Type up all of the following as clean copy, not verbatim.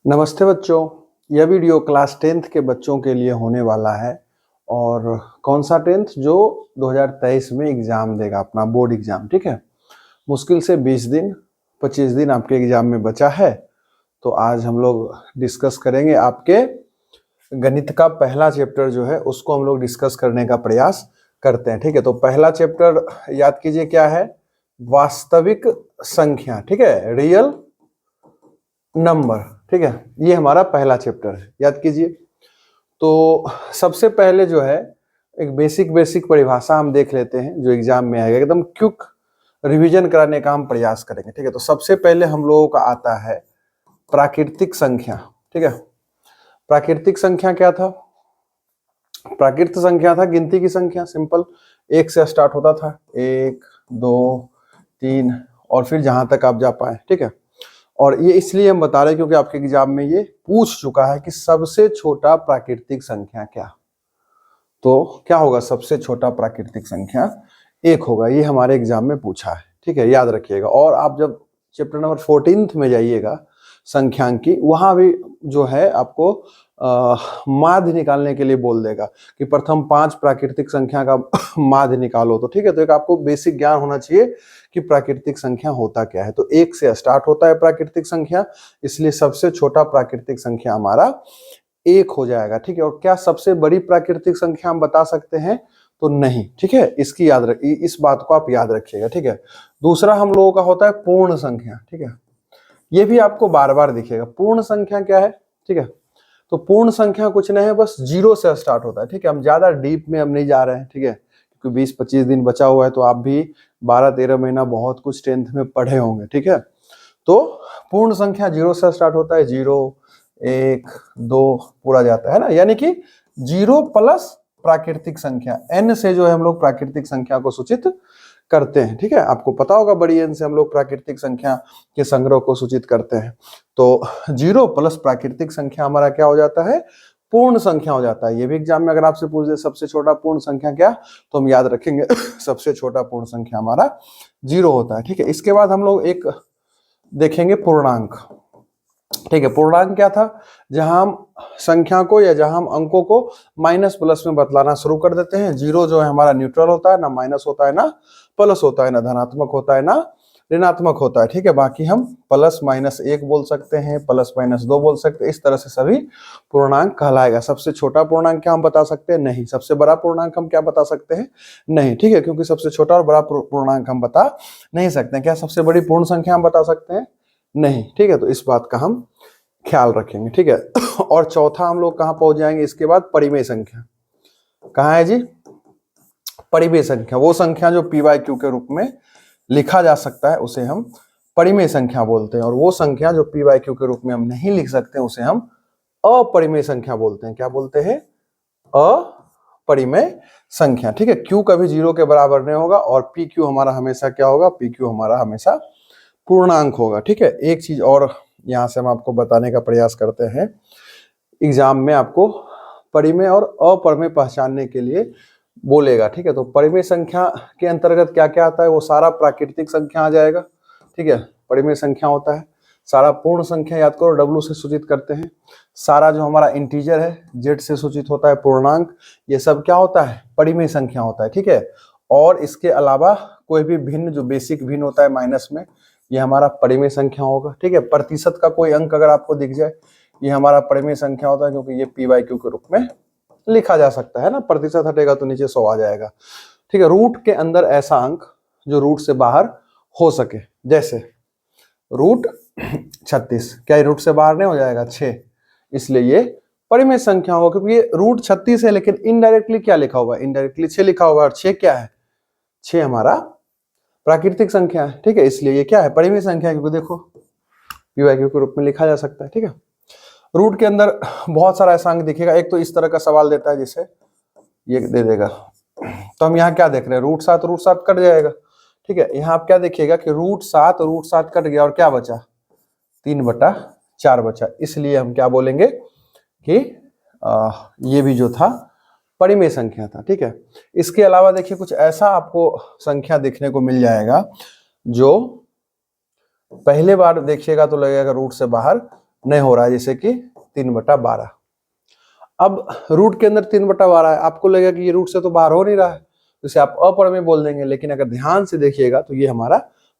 नमस्ते बच्चों। यह वीडियो क्लास 10th के बच्चों के लिए होने वाला है। और कौन सा 10th जो 2023 में एग्जाम देगा, अपना बोर्ड एग्जाम। ठीक है, मुश्किल से 20 दिन 25 दिन आपके एग्जाम में बचा है। तो आज हम लोग डिस्कस करेंगे आपके गणित का पहला चैप्टर जो है उसको हम लोग डिस्कस करने का प्रयास करते हैं। ठीक है, तो पहला चैप्टर याद कीजिए क्या है, वास्तविक संख्या। ठीक है, रियल नंबर। ठीक है, ये हमारा पहला चैप्टर है, याद कीजिए। तो सबसे पहले जो है एक बेसिक परिभाषा हम देख लेते हैं जो एग्जाम में आएगा, एकदम क्विक रिवीजन कराने का हम प्रयास करेंगे। ठीक है, तो सबसे पहले हम लोगों का आता है प्राकृतिक संख्या। ठीक है, प्राकृतिक संख्या क्या था? प्राकृतिक संख्या था गिनती की संख्या, सिंपल। एक से स्टार्ट होता था, 1 2 3 और फिर जहां तक आप जा पाए। ठीक है, और ये इसलिए हम बता रहे हैं क्योंकि आपके एग्जाम में ये पूछ चुका है कि सबसे छोटा प्राकृतिक संख्या क्या। तो क्या होगा? सबसे छोटा प्राकृतिक संख्या 1 होगा। ये हमारे एग्जाम में पूछा है। ठीक है, याद रखिएगा। और आप जब चैप्टर नंबर 14 में जाइएगा संख्यांकी, वहां भी जो है आपको माध्य निकालने के लिए बोल देगा कि प्रथम 5 प्राकृतिक संख्या का माध्य निकालो। तो ठीक है, तो एक आपको बेसिक ज्ञान होना चाहिए कि प्राकृतिक संख्या होता क्या है। तो 1 से स्टार्ट होता है प्राकृतिक संख्या, इसलिए सबसे छोटा प्राकृतिक संख्या हमारा 1 हो जाएगा। ठीक है, और क्या सबसे बड़ी प्राकृतिक संख्या हम बता सकते हैं? तो नहीं। ठीक है, इस बात को आप याद रखिएगा। ठीक है, दूसरा हम लोगों का होता है पूर्ण संख्या। ठीक है, ये भी आपको बार बार दिखेगा। पूर्ण संख्या क्या है? ठीक है, तो पूर्ण संख्या कुछ नहीं है, बस 0 से स्टार्ट होता है। ठीक है, हम ज्यादा डीप में हम नहीं जा रहे हैं। ठीक है, क्योंकि 20-25 दिन बचा हुआ है, तो आप भी 12-13 महीना बहुत कुछ 10th में पढ़े होंगे। ठीक है, तो पूर्ण संख्या 0 से स्टार्ट होता है, 0 1 2 पूरा जाता है ना, यानी कि 0 प्लस प्राकृतिक संख्या n से जो है हम लोग प्राकृतिक संख्या को सूचित करते हैं। ठीक है, आपको पता होगा बड़ी n से हम लोग प्राकृतिक संख्या के संग्रह को सूचित करते हैं। तो 0 प्लस प्राकृतिक संख्या हमारा क्या हो जाता है? पूर्ण संख्या हो जाता है। ये भी एग्जाम में अगर आपसे पूछ दे सबसे छोटा पूर्ण संख्या क्या, तो हम याद रखेंगे सबसे छोटा पूर्ण संख्या हमारा 0 होता है। ठीक है, इसके बाद हम लोग एक देखेंगे पूर्णांक। ठीक है, पूर्णांक क्या था? जहां हम संख्या को या जहां हम अंकों को माइनस प्लस में बतलाना शुरू कर देते हैं। 0 जो है हमारा न्यूट्रल होता है, ना माइनस होता है ना प्लस होता है, ना धनात्मक होता है ना ऋणात्मक होता है। ठीक है, बाकी हम प्लस माइनस 1 बोल सकते हैं, प्लस माइनस 2 बोल सकते हैं। इस तरह से सभी पूर्णांक कहलाएगा। सबसे छोटा पूर्णांक क्या हम बता सकते हैं? नहीं। सबसे बड़ा पूर्णांक हम क्या बता सकते हैं? नहीं। ठीक है, क्योंकि सबसे छोटा और बड़ा पूर्णांक हम बता नहीं सकते। क्या सबसे बड़ी पूर्ण संख्या हम बता सकते हैं? नहीं। ठीक है, तो इस बात का हम ख्याल रखेंगे। ठीक है, और चौथा हम लोग कहां पहुंच जाएंगे इसके बाद? परिमेय संख्या। कहां है जी? परिमेय संख्या। वो संख्या जो p/q के रूप में लिखा जा सकता है उसे हम परिमेय संख्या बोलते हैं, और वो संख्या जो p/q के रूप में हम नहीं लिख सकते उसे हम अपरिमेय संख्या बोलते हैं। क्या बोलते हैं? अपरिमेय संख्या। ठीक है, q कभी 0 के बराबर नहीं होगा, और pq हमारा हमेशा क्या होगा? pq हमारा हमेशा पूर्णांक होगा। ठीक है, एक चीज और यहां से हम आपको बताने का प्रयास करते हैं। एग्जाम में आपको परिमेय और अपरिमेय पहचानने के लिए बोलेगा। ठीक है, तो परिमेय संख्या के अंतर्गत क्या क्या आता है? वो सारा प्राकृतिक संख्या आ जाएगा। ठीक है, परिमेय संख्या होता है सारा पूर्ण संख्या, याद करो W से सूचित करते हैं। सारा जो हमारा इंटीजर है Z से सूचित होता है, पूर्णांक। ये सब क्या होता है? परिमेय संख्या होता है। ठीक है, और इसके अलावा कोई भी भिन्न जो बेसिक भिन्न होता है माइनस में, ये हमारा परिमेय संख्या होगा। ठीक है, प्रतिशत का कोई अंक अगर आपको दिख जाए, ये हमारा परिमेय संख्या होता है, क्योंकि ये p/q के रूप में लिखा जा सकता है ना। प्रतिशत हटेगा तो नीचे 100 आ जाएगा। ठीक है, रूट के अंदर ऐसा अंक जो रूट से बाहर हो सके, जैसे रूट 36, क्या ये रूट से बाहर नहीं हो जाएगा? 6, इसलिए ये परिमेय संख्या होगा, क्योंकि ये रूट 36 है, लेकिन इनडायरेक्टली क्या लिखा हुआ है? इनडायरेक्टली 6 लिखा हुआ है, और 6 क्या है? 6 हमारा प्राकृतिक संख्या है। ठीक है, इसलिए ये क्या है? परिमेय संख्या है, क्योंकि देखो p/q के रूप में लिखा जा सकता है। ठीक है, रूट के अंदर बहुत सारा ऐसा अंक दिखेगा। एक तो इस तरह का सवाल देता है जिसे ये दे देगा, तो हम यहाँ क्या देख रहे हैं? रूट 7 कट जाएगा। ठीक है, यहाँ आप क्या देखिएगा कि रूट 7 कट गया, और क्या बचा? 3/4 बचा। इसलिए हम क्या बोलेंगे कि ये भी जो था परिमेय संख्या था। ठीक है, इसके अलावा देखिए कुछ ऐसा आपको संख्या देखने को मिल जाएगा जो पहले बार देखिएगा तो लगेगा रूट से बाहर नहीं हो रहा है, जैसे कि 3/12। अब रूट के अंदर 3/12 है, आपको लगेगा कि ये रूट से तो बाहर हो नहीं रहा है, तो इसे आप अपरिमेय बोल देंगे। लेकिन अगर ध्यान से देखिएगा तो ये हमारा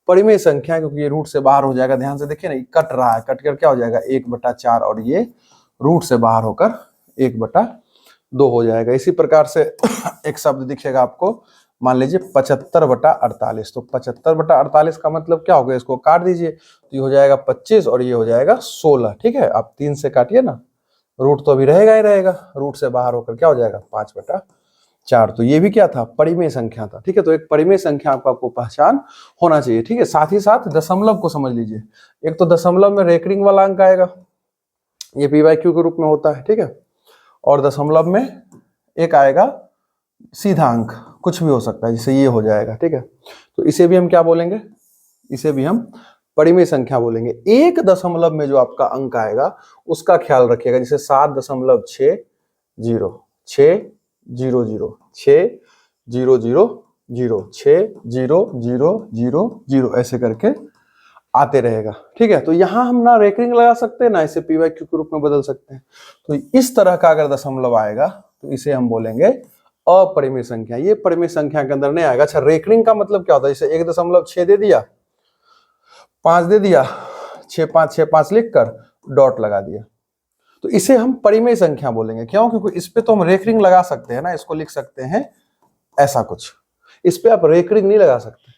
परिमेय संख्या है, क्योंकि ये रूट से बाहर हो जाएगा। ध्यान से देखिए ना, ये कट रहा है, कट कर क्या हो जाएगा 1/4, और ये रूट से बाहर होकर 1/2 हो जाएगा। इसी प्रकार से एक शब्द दिखेगा आपको, मान लीजिए 75/48। तो 75/48 का मतलब क्या हो गया, इसको काट दीजिए तो ये हो जाएगा 25 और ये हो जाएगा 16। ठीक है, आप 3 से काटिए ना, रूट तो अभी रहेगा ही रहेगा, रूट से बाहर होकर क्या हो जाएगा 5/4। तो ये भी क्या था, परिमेय संख्या था। ठीक है, तो एक परिमेय संख्या आपको पहचान होना चाहिए। ठीक है, साथ ही साथ दशमलव को समझ लीजिए। एक तो दशमलव में रेकरिंग वाला अंक आएगा, ये p/q के रूप में होता है। ठीक है, और दशमलव में एक आएगा सीधा अंक, कुछ भी हो सकता है, जैसे ये हो जाएगा। ठीक है, तो इसे भी हम क्या बोलेंगे, इसे भी हम परिमेय संख्या बोलेंगे। एक दशमलव में जो आपका अंक आएगा उसका ख्याल रखिएगा, जैसे 7.60, 600, ऐसे करके आते रहेगा। ठीक है, तो यहां हम ना रेकरिंग लगा सकते हैं ना इसे p/q के रूप में बदल सकते हैं। तो इस तरह का अगर दशमलव आएगा तो इसे हम बोलेंगे अपरिमेय संख्या। ये परिमेय संख्या के अंदर नहीं आएगा। अच्छा, रेकरिंग का मतलब क्या होता है, जैसे 1.6 दे दिया, 5 दे दिया, 6.5 लिखकर डॉट लगा दिया, तो इसे हम परिमेय संख्या बोलेंगे। क्यों, क्योंकि इस पे तो हम रेकरिंग लगा सकते हैं ना, इसको लिख सकते हैं ऐसा कुछ, इस पे आप रेकरिंग नहीं लगा सकते।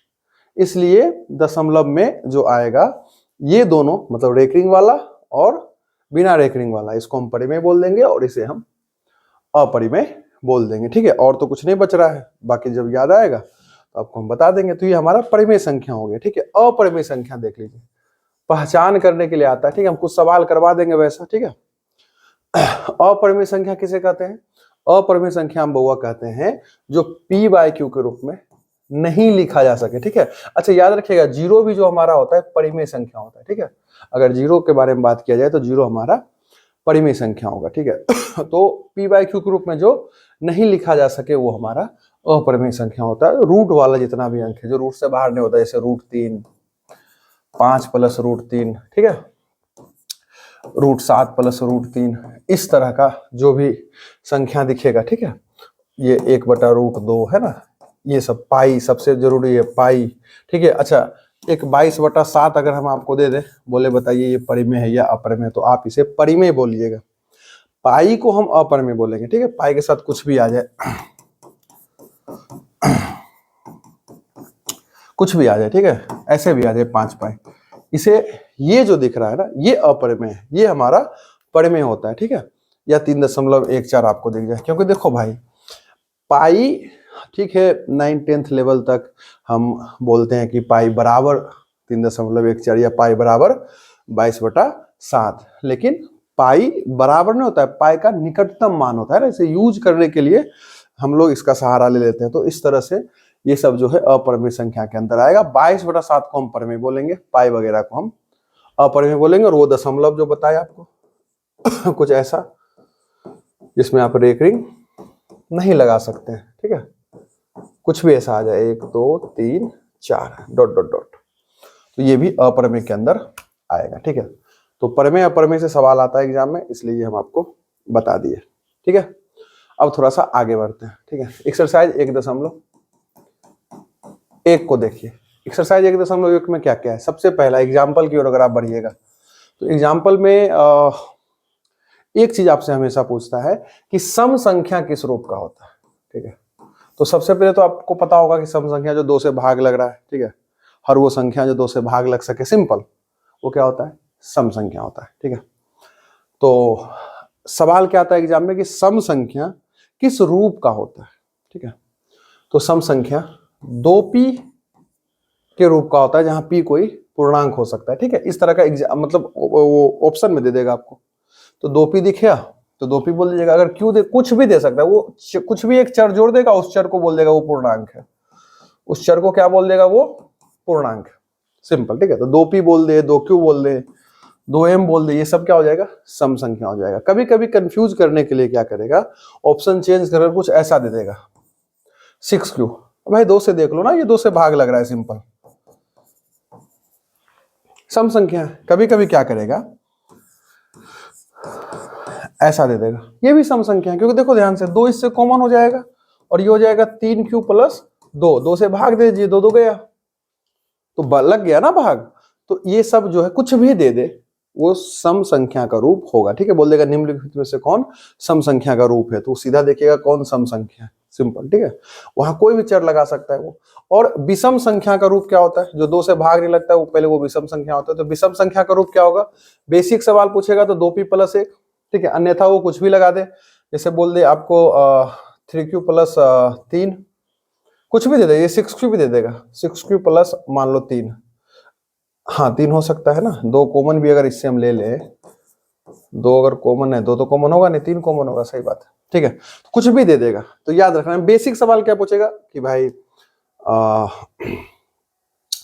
इसलिए दशमलव में जो आएगा ये दोनों, मतलब रेकरिंग वाला और बिना रेकरिंग वाला, इसको हम परिमेय बोल देंगे और इसे हम अपरिमेय बोल देंगे। ठीक है, और तो कुछ नहीं बच रहा है, बाकी जब याद आएगा तो आपको हम बता देंगे। तो ये हमारा परिमेय संख्या हो गया। ठीक है, अपरिमेय संख्या देख लीजिए, पहचान करने के लिए आता है। ठीक है, हम कुछ सवाल करवा देंगे वैसा। ठीक है, अपरिमेय संख्या किसे कहते हैं, अपरिमेय संख्या हम बउआ कहते हैं जो p/q के रूप में नहीं लिखा जा सके। ठीक है, अच्छा याद रखिएगा, जीरो भी जो हमारा होता है परिमेय संख्या होता है। ठीक है, अगर जीरो के बारे में बात किया जाए तो जीरो हमारा परिमेय संख्या होगा। ठीक है, तो p/q के रूप में जो नहीं लिखा जा सके वो हमारा अपरिमेय संख्या होता है। रूट वाला जितना भी अंक है जो रूट से बाहर नहीं होता, जैसे √3, 5 + √3, ठीक है, √7 + √3, इस तरह का जो भी संख्या दिखेगा। ठीक है, ये 1/√2 है ना, ये सब पाई सबसे जरूरी है, पाई। ठीक है, अच्छा एक 22/7 अगर हम आपको दे दें, बोले बताइए ये परिमेय है या अपरिमेय, तो आप इसे परिमेय बोलिएगा। पाई को हम अपरिमेय बोलेंगे। ठीक है, पाई के साथ कुछ भी आ जाए, कुछ भी आ जाए, ठीक है, ऐसे भी आ जाए 5 पाई, इसे ये जो दिख रहा है ना ये अपरिमेय है, ये हमारा परिमेय होता है। ठीक है, या 3.14 आपको दिख जाए, क्योंकि देखो भाई पाई, ठीक है, 9th-10th लेवल तक हम बोलते हैं कि पाई बराबर 3.14 या पाई बराबर 22/7, लेकिन पाई बराबर नहीं होता है, पाई का निकटतम मान होता है ना, इसे यूज करने के लिए हम लोग इसका सहारा ले लेते हैं। तो इस तरह से ये सब जो है अपरिमेय संख्या के अंदर आएगा। 22/7 को हम परिमेय बोलेंगे, पाई वगैरह को हम अपरिमेय बोलेंगे। और वो दशमलव जो बताया आपको कुछ ऐसा जिसमें आप रेकरिंग नहीं लगा सकते हैं। ठीक है, कुछ भी ऐसा आ जाए, 1 2 3 4 ... तो ये भी अपरिमेय के अंदर आएगा। ठीक है, तो परिमेय अपरिमेय से सवाल आता है एग्जाम में, इसलिए हम आपको बता दिए। ठीक है, अब थोड़ा सा आगे बढ़ते हैं। ठीक है, एक्सरसाइज 1.1 को देखिए। एक्सरसाइज 1.1 में क्या क्या है, सबसे पहला एग्जाम्पल की ओर अगर आप बढ़िएगा तो एग्जाम्पल में एक चीज आपसे हमेशा पूछता है कि सम संख्या किस रूप का होता है। ठीक है, तो सबसे पहले तो आपको पता होगा कि सम संख्या जो 2 से भाग लग रहा है। ठीक है, हर वो संख्या जो 2 से भाग लग सके सिंपल, वो क्या होता है, सम संख्या होता है। ठीक है, तो सवाल क्या आता है एग्जाम में कि सम संख्या किस रूप का होता है। ठीक है, तो सम संख्या 2p के रूप का होता है, जहां p कोई पूर्णांक हो सकता है। ठीक है, इस तरह का मतलब वो ऑप्शन में दे देगा आपको, तो 2p दिखा तो 2p बोल दीजिएगा। अगर q दे, कुछ भी दे सकता है, वो कुछ भी एक चर जोड़ देगा, उस चर को बोल देगा वो पूर्णांक है, उस चर को क्या बोल देगा, वो पूर्णांक, सिंपल। ठीक है, तो 2p बोल दे, 2q बोल दे, 2m बोल दे, ये सब क्या हो जाएगा, सम संख्या हो जाएगा। कभी कभी कंफ्यूज करने के लिए क्या करेगा, ऑप्शन चेंज कर कुछ ऐसा दे देगा, 6q, भाई 2 से देख लो ना, ये 2 से भाग लग रहा है, सिंपल सम संख्या है। कभी कभी क्या करेगा, ऐसा दे देगा। ये भी सम संख्या है, क्योंकि देखो ध्यान से 2 इससे कॉमन हो जाएगा और ये हो जाएगा 3q प्लस 2, 2 से भाग दे दीजिए, 2 2 गया तो लग गया ना भाग। तो ये सब जो है कुछ भी दे दे वो सम संख्या का रूप होगा। ठीक है, बोल देगा निम्नलिखित में से कौन सम संख्या का रूप है, तो सीधा देखिएगा कौन सम संख्या है, सिंपल। ठीक है, वहां कोई भी चर लगा सकता है वो। और विषम संख्या का रूप क्या होता है, जो 2 से भाग नहीं लगता है वो पहले वो विषम संख्या होता है। तो विषम संख्या का रूप क्या होगा, बेसिक सवाल पूछेगा तो 2p प्लस 1, ठीक है, अन्यथा वो कुछ भी लगा दे, जैसे बोल दे आपको 3q प्लस 3, कुछ भी दे दे, ये 6q भी दे देगा, 6q प्लस मान लो 3, हाँ 3 हो सकता है ना, 2 कॉमन भी अगर इससे हम ले ले, 2 अगर कॉमन है, 2 तो कॉमन होगा नहीं, 3 कॉमन होगा, सही बात है। ठीक है, तो कुछ भी दे देगा। तो याद रखना बेसिक सवाल क्या पूछेगा कि भाई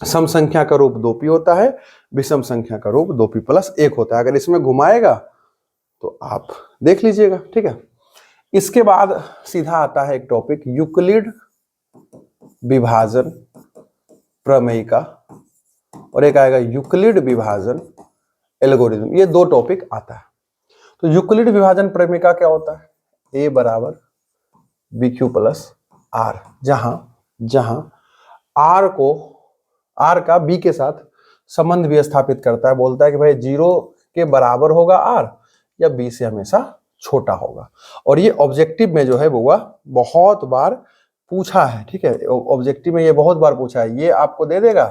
सम संख्या का रूप 2p होता है, विषम संख्या का रूप 2p प्लस 1 होता है। अगर इसमें घुमाएगा तो आप देख लीजिएगा। ठीक है, इसके बाद सीधा आता है एक टॉपिक यूक्लिड विभाजन प्रमेय का, और एक आएगा यूक्लिड विभाजन एल्गोरिथम। ये 2 टॉपिक आता है। तो यूक्लिड विभाजन प्रमेय का क्या होता है, a बराबर bq प्लस r, जहां r का b के साथ संबंध भी स्थापित करता है। बोलता है कि भाई 0 के बराबर होगा r या b से हमेशा छोटा होगा। और ये ऑब्जेक्टिव में जो है वो बहुत बार पूछा है। ठीक है, ऑब्जेक्टिव में ये बहुत बार पूछा है। ये आपको दे देगा,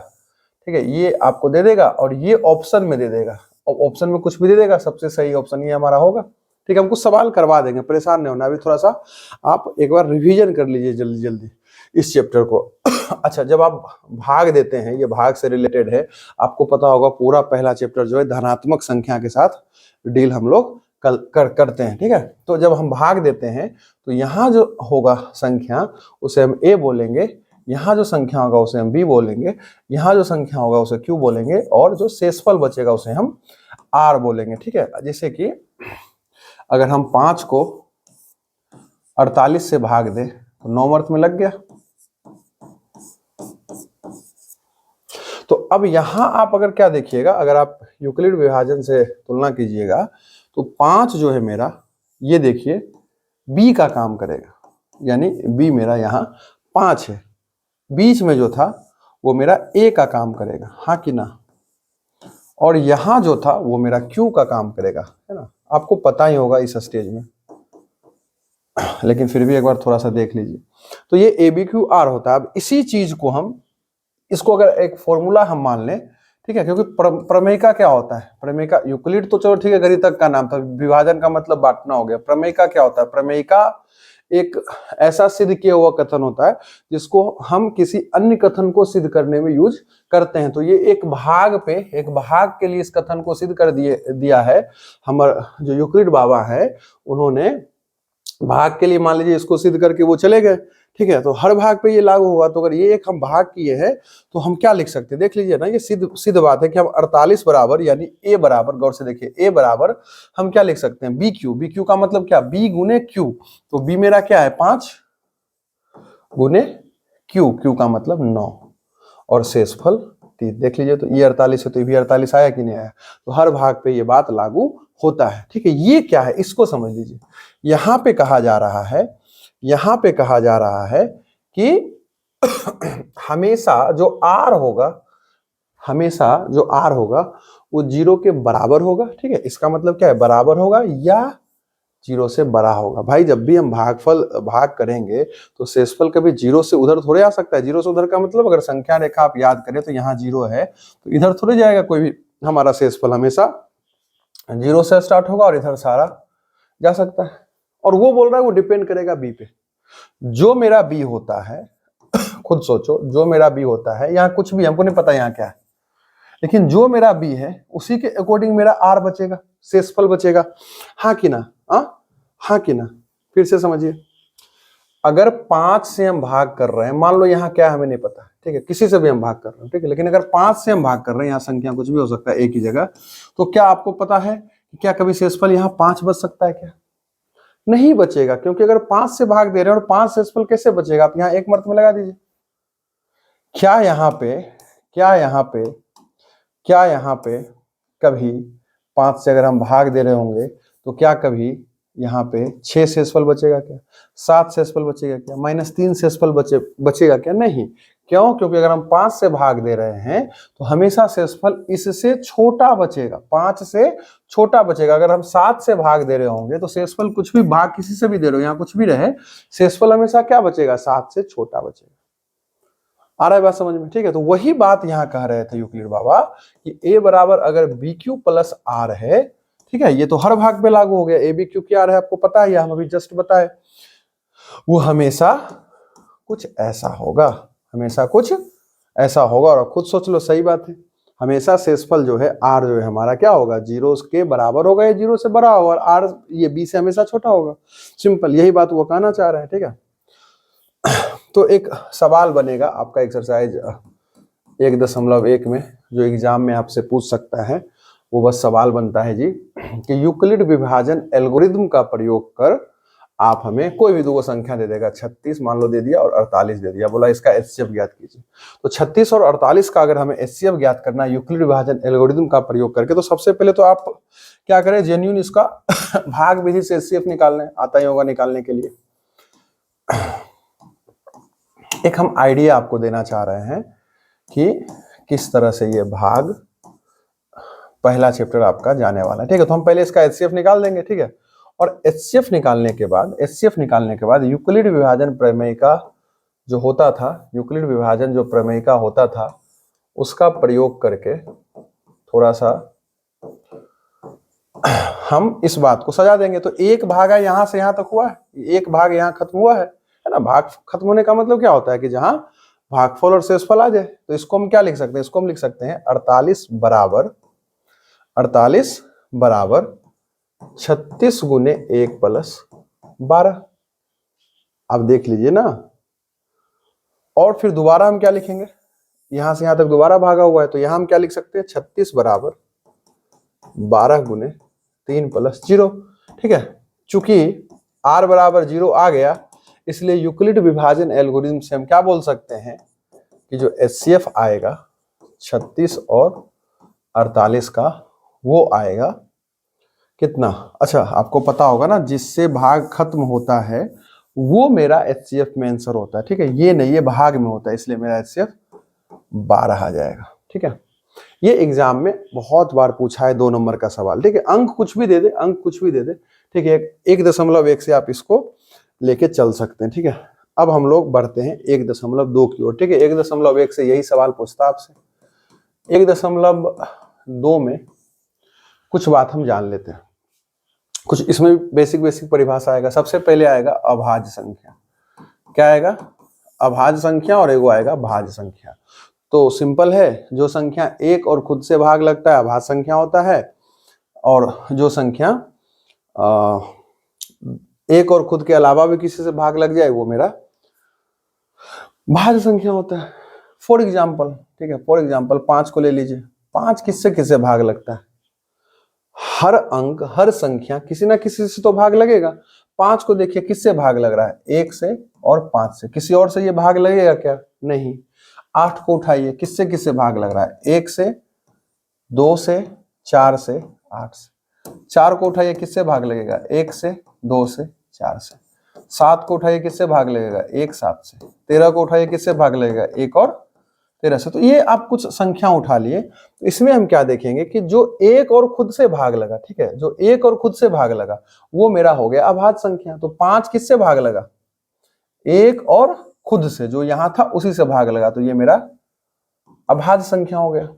ठीक है, ये आपको दे देगा और ये ऑप्शन में दे देगा, और ऑप्शन में कुछ भी दे देगा, सबसे सही ऑप्शन ये हमारा होगा। ठीक है, हम कुछ सवाल करवा देंगे, परेशान नहीं होना। अभी थोड़ा सा आप एक बार रिवीजन कर लीजिए जल्दी जल्दी इस चैप्टर को। अच्छा, जब आप भाग देते हैं, ये भाग से रिलेटेड है, आपको पता होगा पूरा पहला चैप्टर जो है धनात्मक संख्या के साथ डील हम लोग करते हैं। ठीक है, तो जब हम भाग देते हैं तो यहाँ जो होगा संख्या उसे हम a बोलेंगे, यहाँ जो संख्या होगा उसे हम b बोलेंगे, यहाँ जो संख्या होगा उसे q बोलेंगे, और जो शेषफल बचेगा उसे हम r बोलेंगे। ठीक है, जैसे कि अगर हम 5 को 48 से भाग दें तो 9 अर्थ में लग गया। तो अब यहां आप अगर क्या देखिएगा, अगर आप यूक्लिड विभाजन से तुलना कीजिएगा तो 5 जो है मेरा, ये देखिए b का काम करेगा, यानी b मेरा यहाँ 5 है, बीच में जो था वो मेरा a का काम करेगा, हाँ कि ना, और यहां जो था वो मेरा q का काम करेगा, है ना। आपको पता ही होगा इस स्टेज में, लेकिन फिर भी एक बार थोड़ा सा देख लीजिए। तो ये ABQR होता है। अब इसी चीज को हम, इसको अगर एक फॉर्मूला हम मान लें, ठीक है, क्योंकि प्रमेय का क्या होता है, प्रमेय का यूक्लिड तो चलो ठीक है गणितज्ञ का नाम था, विभाजन का मतलब बांटना हो गया। प्रमेय का क्या होता है, प्रमेय का एक ऐसा सिद्ध किया हुआ कथन होता है जिसको हम किसी अन्य कथन को सिद्ध करने में यूज करते हैं। तो ये एक भाग के लिए इस कथन को सिद्ध कर दिया है हमारे जो यूक्लिड बाबा है, उन्होंने भाग के लिए मान लीजिए इसको सिद्ध करके वो चले गए। ठीक है, तो हर भाग पे ये लागू हुआ। तो अगर ये एक हम भाग किए हैं तो हम क्या लिख सकते हैं, देख लीजिए ना, ये सिद्ध बात है कि हम 48 बराबर, यानी a बराबर, गौर से देखिए a बराबर हम क्या लिख सकते हैं, bq का मतलब क्या, b गुने q। तो b मेरा क्या है 5 गुने q का मतलब 9, और शेषफल 3। देख लीजिए, तो ये 48 है तो ये भी 48 आया कि नहीं आया। तो हर भाग पे ये बात लागू होता है। ठीक है, ये क्या है इसको समझ लीजिए। यहाँ पे कहा जा रहा है कि हमेशा जो r होगा वो 0 के बराबर होगा। ठीक है, इसका मतलब क्या है, बराबर होगा या 0 से बड़ा होगा। भाई जब भी हम भाग करेंगे तो शेषफल कभी 0 से उधर थोड़े आ सकता है। 0 से उधर का मतलब, अगर संख्या रेखा आप याद करें तो यहाँ 0 है तो इधर थोड़े जाएगा कोई भी। हमारा शेषफल हमेशा 0 से स्टार्ट होगा और इधर सारा जा सकता है। और वो बोल रहा है वो डिपेंड करेगा b पे। जो मेरा b होता है, खुद सोचो, जो मेरा b होता है, यहाँ कुछ भी हमको नहीं पता यहाँ क्या है, लेकिन जो मेरा b है उसी के अकॉर्डिंग मेरा r बचेगा, शेषफल बचेगा, हाँ कि ना, हाँ कि ना। फिर से समझिए, अगर 5 से हम भाग कर रहे हैं, मान लो यहाँ क्या है हमें नहीं पता, ठीक है, किसी से भी हम भाग कर रहे हैं, ठीक है, लेकिन अगर 5 से हम भाग कर रहे हैं, यहाँ संख्या कुछ भी हो सकता है एक ही जगह, तो क्या आपको पता है कि क्या कभी शेषफल यहाँ 5 बच सकता है क्या? नहीं बचेगा, क्योंकि अगर 5 से भाग दे रहे हैं और 5 शेषफल कैसे बचेगा? आप यहाँ एक मर्त में लगा दीजिए। क्या यहाँ पे कभी 5 से अगर हम भाग दे रहे होंगे तो क्या कभी यहाँ पे 6 शेषफल बचेगा क्या, 7 शेषफल बचेगा क्या, -3 शेषफल बचेगा क्या, नहीं। क्यों? क्योंकि अगर हम 5 से भाग दे रहे हैं तो हमेशा शेषफल इससे छोटा बचेगा, 5 से छोटा बचेगा। अगर हम 7 से भाग दे रहे होंगे तो शेषफल कुछ भी भाग किसी से भी दे रहे हो, यहाँ कुछ भी रहे, शेषफल हमेशा क्या बचेगा, 7 से छोटा बचेगा। आ रहा है बात समझ में? ठीक है, तो वही बात यहाँ कह रहे थे यूक्लिड बाबा कि ए बराबर अगर बी क्यू प्लस आर है, ठीक है, ये तो हर भाग पे लागू हो गया। ए बी क्यू क्या है आपको पता है, हम अभी जस्ट बताए, वो हमेशा कुछ ऐसा होगा, हमेशा कुछ ऐसा होगा। और खुद सोच लो, सही बात है, हमेशा शेषफल जो है आर जो है हमारा क्या होगा, 0 के बराबर होगा या 0 से बड़ा होगा, और आर ये बी से हमेशा छोटा होगा। सिंपल, यही बात वो कहना चाह रहे हैं। ठीक है, तो एक सवाल बनेगा आपका एक्सरसाइज 1.1 में, जो एग्जाम में आपसे पूछ सकता है, वो बस सवाल बनता है जी कि यूक्लिड विभाजन एल्गोरिथम का प्रयोग कर आप हमें कोई भी दो संख्या दे देगा, 36 मान लो दे दिया और 48 दे दिया, बोला इसका एचसीएफ ज्ञात कीजिए। तो 36 और 48 का अगर हमें एचसीएफ ज्ञात करना है यूक्लिड विभाजन एल्गोरिथम का प्रयोग करके, तो सबसे पहले तो आप क्या करें, जेन्युइन इसका भाग विधि से एचसीएफ निकालने, आता ही होगा निकालने के लिए। एक हम आइडिया आपको देना चाह रहे हैं कि किस तरह से ये भाग पहला चैप्टर आपका जाने वाला है। ठीक है, तो हम पहले इसका एचसीएफ निकाल देंगे। ठीक है, और एचसीएफ निकालने के बाद यूक्लिड विभाजन प्रमेय का जो होता था, यूक्लिड विभाजन जो प्रमेय का होता था, उसका प्रयोग करके थोड़ा सा हम इस बात को सजा देंगे। तो एक भाग है यहां से यहां तक हुआ है, एक भाग यहां खत्म हुआ है ना। भाग खत्म होने का मतलब क्या होता है कि जहां भागफल और शेषफल आ जाए, तो इसको हम क्या लिख सकते हैं, इसको हम लिख सकते हैं 48 बराबर 36 गुने 1 प्लस 12। अब देख लीजिए ना, और फिर दोबारा हम क्या लिखेंगे, यहां से यहां तक दोबारा भागा हुआ है, तो यहां हम क्या लिख सकते हैं, 36 बराबर 12 गुने 3 प्लस 0। ठीक है, चूंकि r बराबर 0 आ गया, इसलिए यूक्लिड विभाजन एल्गोरिथम से हम क्या बोल सकते हैं कि जो एचसीएफ आएगा 36 और 48 का, वो आएगा कितना। अच्छा, आपको पता होगा ना, जिससे भाग खत्म होता है वो मेरा एचसीएफ में आंसर होता है। ठीक है, ये नहीं, ये भाग में होता है, इसलिए मेरा एचसीएफ 12 आ जाएगा। ठीक है, ये एग्जाम में बहुत बार पूछा है 2 नंबर का सवाल। ठीक है, अंक कुछ भी दे दे, अंक कुछ भी दे दे। ठीक है, 1.1 से आप इसको लेके चल सकते हैं। ठीक है, अब हम लोग बढ़ते हैं 1.2 की ओर। ठीक है, 1.1 से यही सवाल पूछता आपसे। 1.2 में कुछ बात हम जान लेते हैं, कुछ इसमें बेसिक परिभाषा आएगा। सबसे पहले आएगा अभाज्य संख्या। क्या आएगा, अभाज्य संख्या, और एगो आएगा भाज्य संख्या। तो सिंपल है, जो संख्या एक और खुद से भाग लगता है अभाज्य संख्या होता है, और जो संख्या एक और खुद के अलावा भी किसी से भाग लग जाए वो मेरा भाज्य संख्या होता है। फॉर एग्जाम्पल, ठीक है, फॉर एग्जाम्पल 5 को ले लीजिए। 5 किससे किससे भाग लगता है, हर अंक हर संख्या किसी ना किसी से तो भाग लगेगा। 5 को देखिए किससे भाग लग रहा है, 1 से और 5 से, किसी और से ये भाग लगेगा क्या, नहीं। 8 को उठाइए, किससे किससे भाग लग रहा है, 1 से, 2 से, 4 से, 8 से। 4 को उठाइए, किससे भाग लगेगा, 1 से, 2 से, 4 से। 7 को उठाइए, किससे भाग लगेगा, 1 7 से। 13 को उठाइए, किससे भाग लगेगा, 1 और 13 से। तो ये आप कुछ संख्या उठा लिए, तो इसमें हम क्या देखेंगे कि जो एक और खुद से भाग लगा, ठीक है, जो एक और खुद से भाग लगा वो मेरा हो गया अभाज्य संख्या। तो 5 किससे भाग लगा, एक और खुद से, जो यहां था उसी से भाग लगा, तो ये मेरा अभाज्य संख्या हो गया।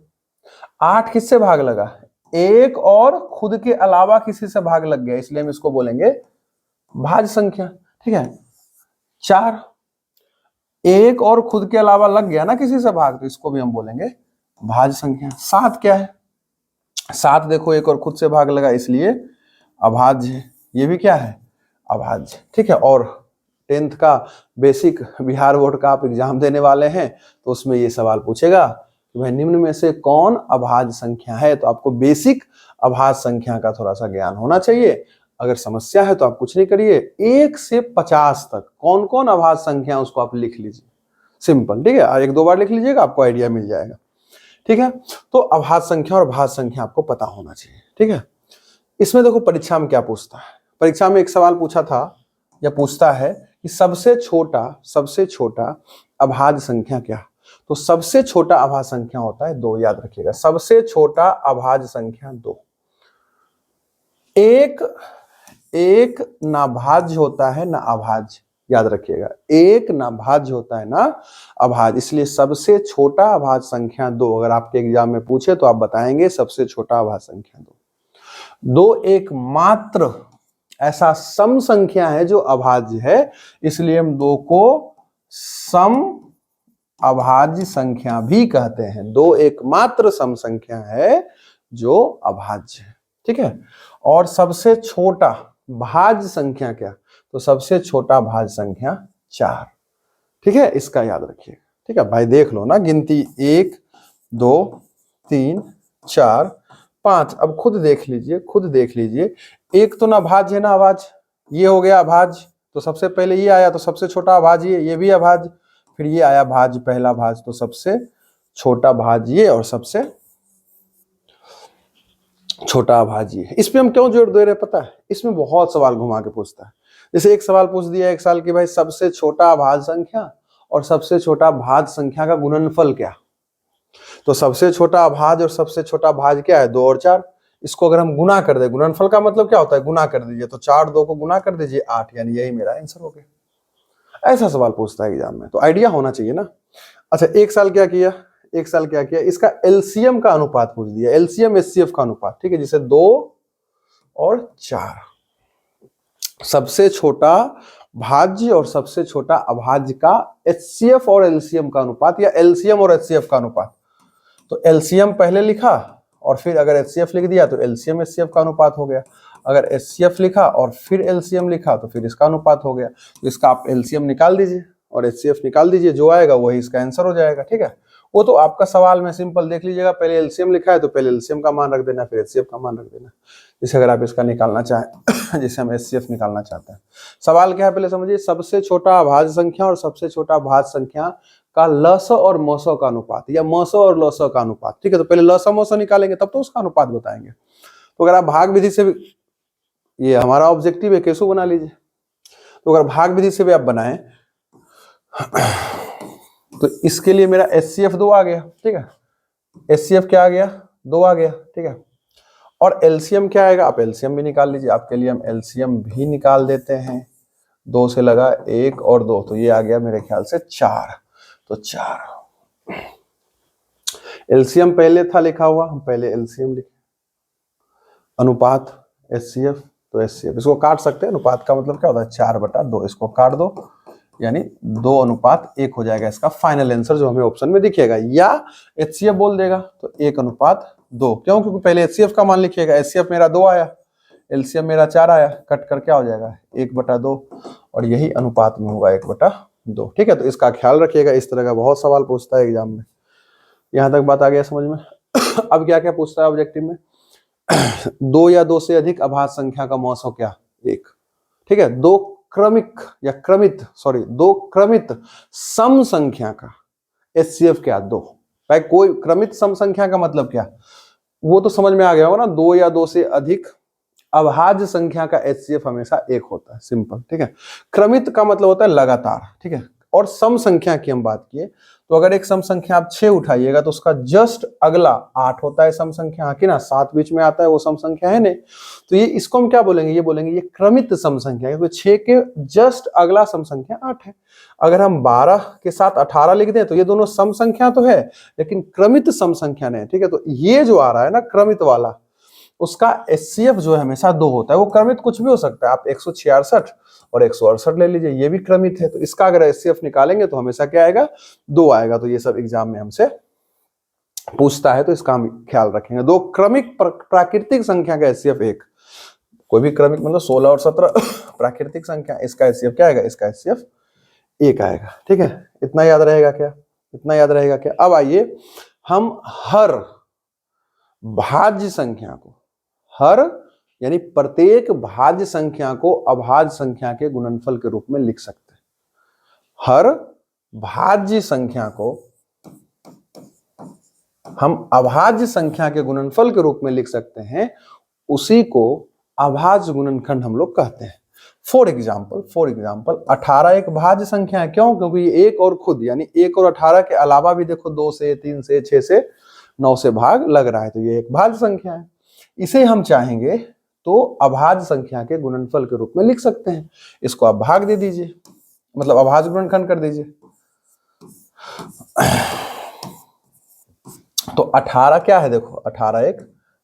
8 किससे भाग लगा, एक और खुद के अलावा किसी से भाग लग गया, इसलिए हम इसको बोलेंगे भाज्य संख्या। ठीक है, 4 एक और खुद के अलावा लग गया ना किसी से भाग, तो इसको भी हम बोलेंगे भाज्य संख्या। 7 क्या है, 7 देखो एक और खुद से भाग लगा, इसलिए अभाज्य, ये भी क्या है, अभाज्य। ठीक है, और 10th का बेसिक बिहार बोर्ड का आप एग्जाम देने वाले हैं, तो उसमें ये सवाल पूछेगा कि भाई निम्न में से कौन अभाज्य संख्या है। तो आपको बेसिक अभाज्य संख्या का थोड़ा सा ज्ञान होना चाहिए। अगर समस्या है तो आप कुछ नहीं करिए, 1 से 50 तक कौन कौन अभाज्य संख्या उसको आप लिख लीजिए, सिंपल। ठीक है, और 1-2 बार लिख लीजिएगा, आपको आइडिया मिल जाएगा। ठीक है, तो अभाज्य संख्या और भाज्य संख्या आपको पता होना चाहिए। ठीक है, इसमें देखो परीक्षा में क्या पूछता है, परीक्षा में एक सवाल पूछा था या पूछता है कि सबसे छोटा अभाज्य संख्या क्या? तो सबसे छोटा अभाज्य संख्या होता है 2, याद रखिएगा। सबसे छोटा अभाज्य संख्या 2। एक ना भाज्य होता है ना अभाज्य, याद रखिएगा। एक ना भाज्य होता है ना अभाज्य, इसलिए सबसे छोटा अभाज्य संख्या 2। अगर आपके एग्जाम में पूछे तो आप बताएंगे सबसे छोटा अभाज्य संख्या 2। 2 एकमात्र ऐसा सम संख्या है जो अभाज्य है, इसलिए हम 2 को सम अभाज्य संख्या भी कहते हैं। 2 एकमात्र सम संख्या है जो अभाज्य है, ठीक है। और सबसे छोटा भाज्य संख्या क्या? तो सबसे छोटा भाज्य संख्या 4, ठीक है। इसका याद रखिए, ठीक है भाई। देख लो ना गिनती 1 2 3 4 5। अब खुद देख लीजिए, एक तो ना भाज्य है ना अभाज्य, ये हो गया अभाज्य, तो सबसे पहले ये आया, तो सबसे छोटा अभाज्य ये भी अभाज्य, फिर ये आया भाज्य, पहला भाज्य, तो सबसे छोटा भाज्य ये और सबसे छोटा अभाज्य है। इस पे हम क्यों जोर दे रहे पता है? इसमें बहुत सवाल घुमा के पूछता है। जैसे एक सवाल पूछ दिया 1 साल की, भाई सबसे छोटा अभाज्य संख्या और सबसे छोटा भाज्य संख्या का गुणनफल क्या? तो सबसे छोटा अभाज्य और सबसे छोटा भाज्य क्या है? 2 और 4। इसको अगर हम गुना कर दे, गुणनफल का मतलब क्या होता है? गुना कर दीजिए, तो 4 2 को गुना कर दीजिए 8, यानी यही मेरा आंसर हो गया। ऐसा सवाल पूछता है एग्जाम में, तो आइडिया होना चाहिए ना। अच्छा, एक साल क्या किया, इसका एलसीएम का अनुपात पूछ दिया, एलसीएम एचसीएफ का अनुपात, ठीक है, जिसे 2 और 4। सबसे छोटा भाज्य और सबसे छोटा अभाज्य का एचसीएफ और एलसीएम का अनुपात, या एलसीएम और एचसीएफ का अनुपात। तो एलसीएम पहले लिखा और फिर अगर एचसीएफ लिख दिया तो एलसीएम एचसीएफ का अनुपात हो गया। अगर एचसीएफ लिखा और फिर एलसीएम लिखा तो फिर इसका अनुपात हो गया। तो इसका आप एलसीएम निकाल दीजिए और एचसीएफ निकाल दीजिए, जो आएगा वही इसका आंसर हो जाएगा, ठीक है। वो तो आपका सवाल में सिंपल देख लीजिएगा, पहले एलसीएम लिखा है तो पहले एलसीएम का मान रख देना, फिर एचसीएफ का मान रख देना। जैसे अगर आप इसका निकालना चाहें, जैसे हम एचसीएफ निकालना चाहते हैं, सवाल क्या है पहले समझिए। सबसे छोटा अभाज्य संख्या और सबसे छोटा भाज्य संख्या का लस और मस का अनुपात, या मस और लस का अनुपात, ठीक है। तो पहले लस मस निकालेंगे तब तो उसका अनुपात बताएंगे। तो अगर आप भाग विधि से भी, ये हमारा ऑब्जेक्टिव है, कैसे बना लीजिए। तो अगर भाग विधि से भी आप बनाएं तो इसके लिए मेरा एचसीएफ 2 आ गया, ठीक है। एचसीएफ क्या आ गया? 2 आ गया, ठीक है। और एलसीएम क्या आएगा? आप एलसीएम भी निकाल लीजिए, आपके लिए हम एलसीएम भी निकाल देते हैं। 2 से लगा 1 और 2, तो ये आ गया मेरे ख्याल से 4। तो 4 एलसीएम पहले था लिखा हुआ, हम पहले एलसीएम लिखे। अनुपात एचसीएफ तो एचसीएफ, इसको काट सकते हैं। अनुपात का मतलब क्या होता है? 4/2, इसको काट दो, यानी 2:1 हो जाएगा इसका फाइनल आंसर, जो हमें ऑप्शन में दिखेगा। या एचसीएफ बोल देगा तो 1:2, क्यों? क्योंकि पहले एचसीएफ का मान लिखिएगा। एचसीएफ मेरा 2 आया, एलसीएम मेरा 4 आया, कट कर क्या हो जाएगा? 1/2, और यही अनुपात में होगा 1/2, ठीक है। तो इसका ख्याल रखिएगा, इस तरह का बहुत सवाल पूछता है एग्जाम में। यहां तक बात आ गया समझ में। अब क्या क्या पूछता है ऑब्जेक्टिव में? 2 या 2 से अधिक अभाज्य संख्या का मौसम क्या? 1, ठीक है। 2 क्रमित सम संख्या का एचसीएफ क्या? 2। भाई कोई क्रमित सम संख्या का मतलब क्या, वो तो समझ में आ गया होगा ना। 2 या 2 से अधिक अभाज्य संख्या का एचसीएफ हमेशा 1 होता है, सिंपल, ठीक है। क्रमित का मतलब होता है लगातार, ठीक है। और सम संख्या की हम बात किए तो अगर एक सम संख्या आप 6 उठाइएगा तो उसका जस्ट अगला 8 होता है सम संख्या, हाँ कि ना, 7 बीच में आता है, वो सम संख्या है नहीं। तो ये, इसको हम क्या बोलेंगे? ये बोलेंगे ये क्रमित सम संख्या है, क्योंकि 6 के जस्ट अगला सम संख्या 8 है। अगर हम 12 के साथ 18 लिख दें तो ये दोनों सम संख्या तो है, लेकिन क्रमित सम संख्या नहीं, ठीक है। तो ये जो आ रहा है ना क्रमित वाला, उसका एचसीएफ जो है हमेशा 2 होता है। वो क्रमित कुछ भी हो सकता है, आप 166 और 168 ले लीजिए, ये भी क्रमित है। तो इसका अगर एचसीएफ निकालेंगे तो हमेशा क्या आएगा? 2 आएगा। तो ये सब एग्जाम में हमसे पूछता है, तो इसका हम ख्याल रखेंगे। 2 क्रमिक प्राकृतिक संख्या का एचसीएफ 1, कोई भी क्रमिक मतलब 16 और 17 प्राकृतिक संख्या, इसका एचसीएफ क्या आएगा? इसका एचसीएफ 1 आएगा, ठीक है। इतना याद रहेगा क्या? इतना याद रहेगा क्या? अब आइए हम हर भाज्य संख्या को, हर यानी प्रत्येक भाज्य संख्या को अभाज्य संख्या के गुणनफल के रूप में लिख सकते हैं। हर भाज्य संख्या को हम अभाज्य संख्या के गुणनफल के रूप में लिख सकते हैं। उसी को अभाज्य गुणनखंड हम लोग कहते हैं। फॉर एग्जाम्पल 18 एक भाज्य संख्या है। क्यों? क्योंकि ये एक और खुद यानी 1 और 18 के अलावा भी देखो 2 से 3 से 6 से 9 से भाग लग रहा है, तो ये एक भाज्य संख्या है। इसे हम चाहेंगे तो अभाज्य संख्या के गुणनफल के रूप में लिख सकते हैं। इसको आप भाग दे दीजिए, मतलब अभाज्य गुणनखंड कर दीजिए। तो 18 क्या है? देखो 18 एक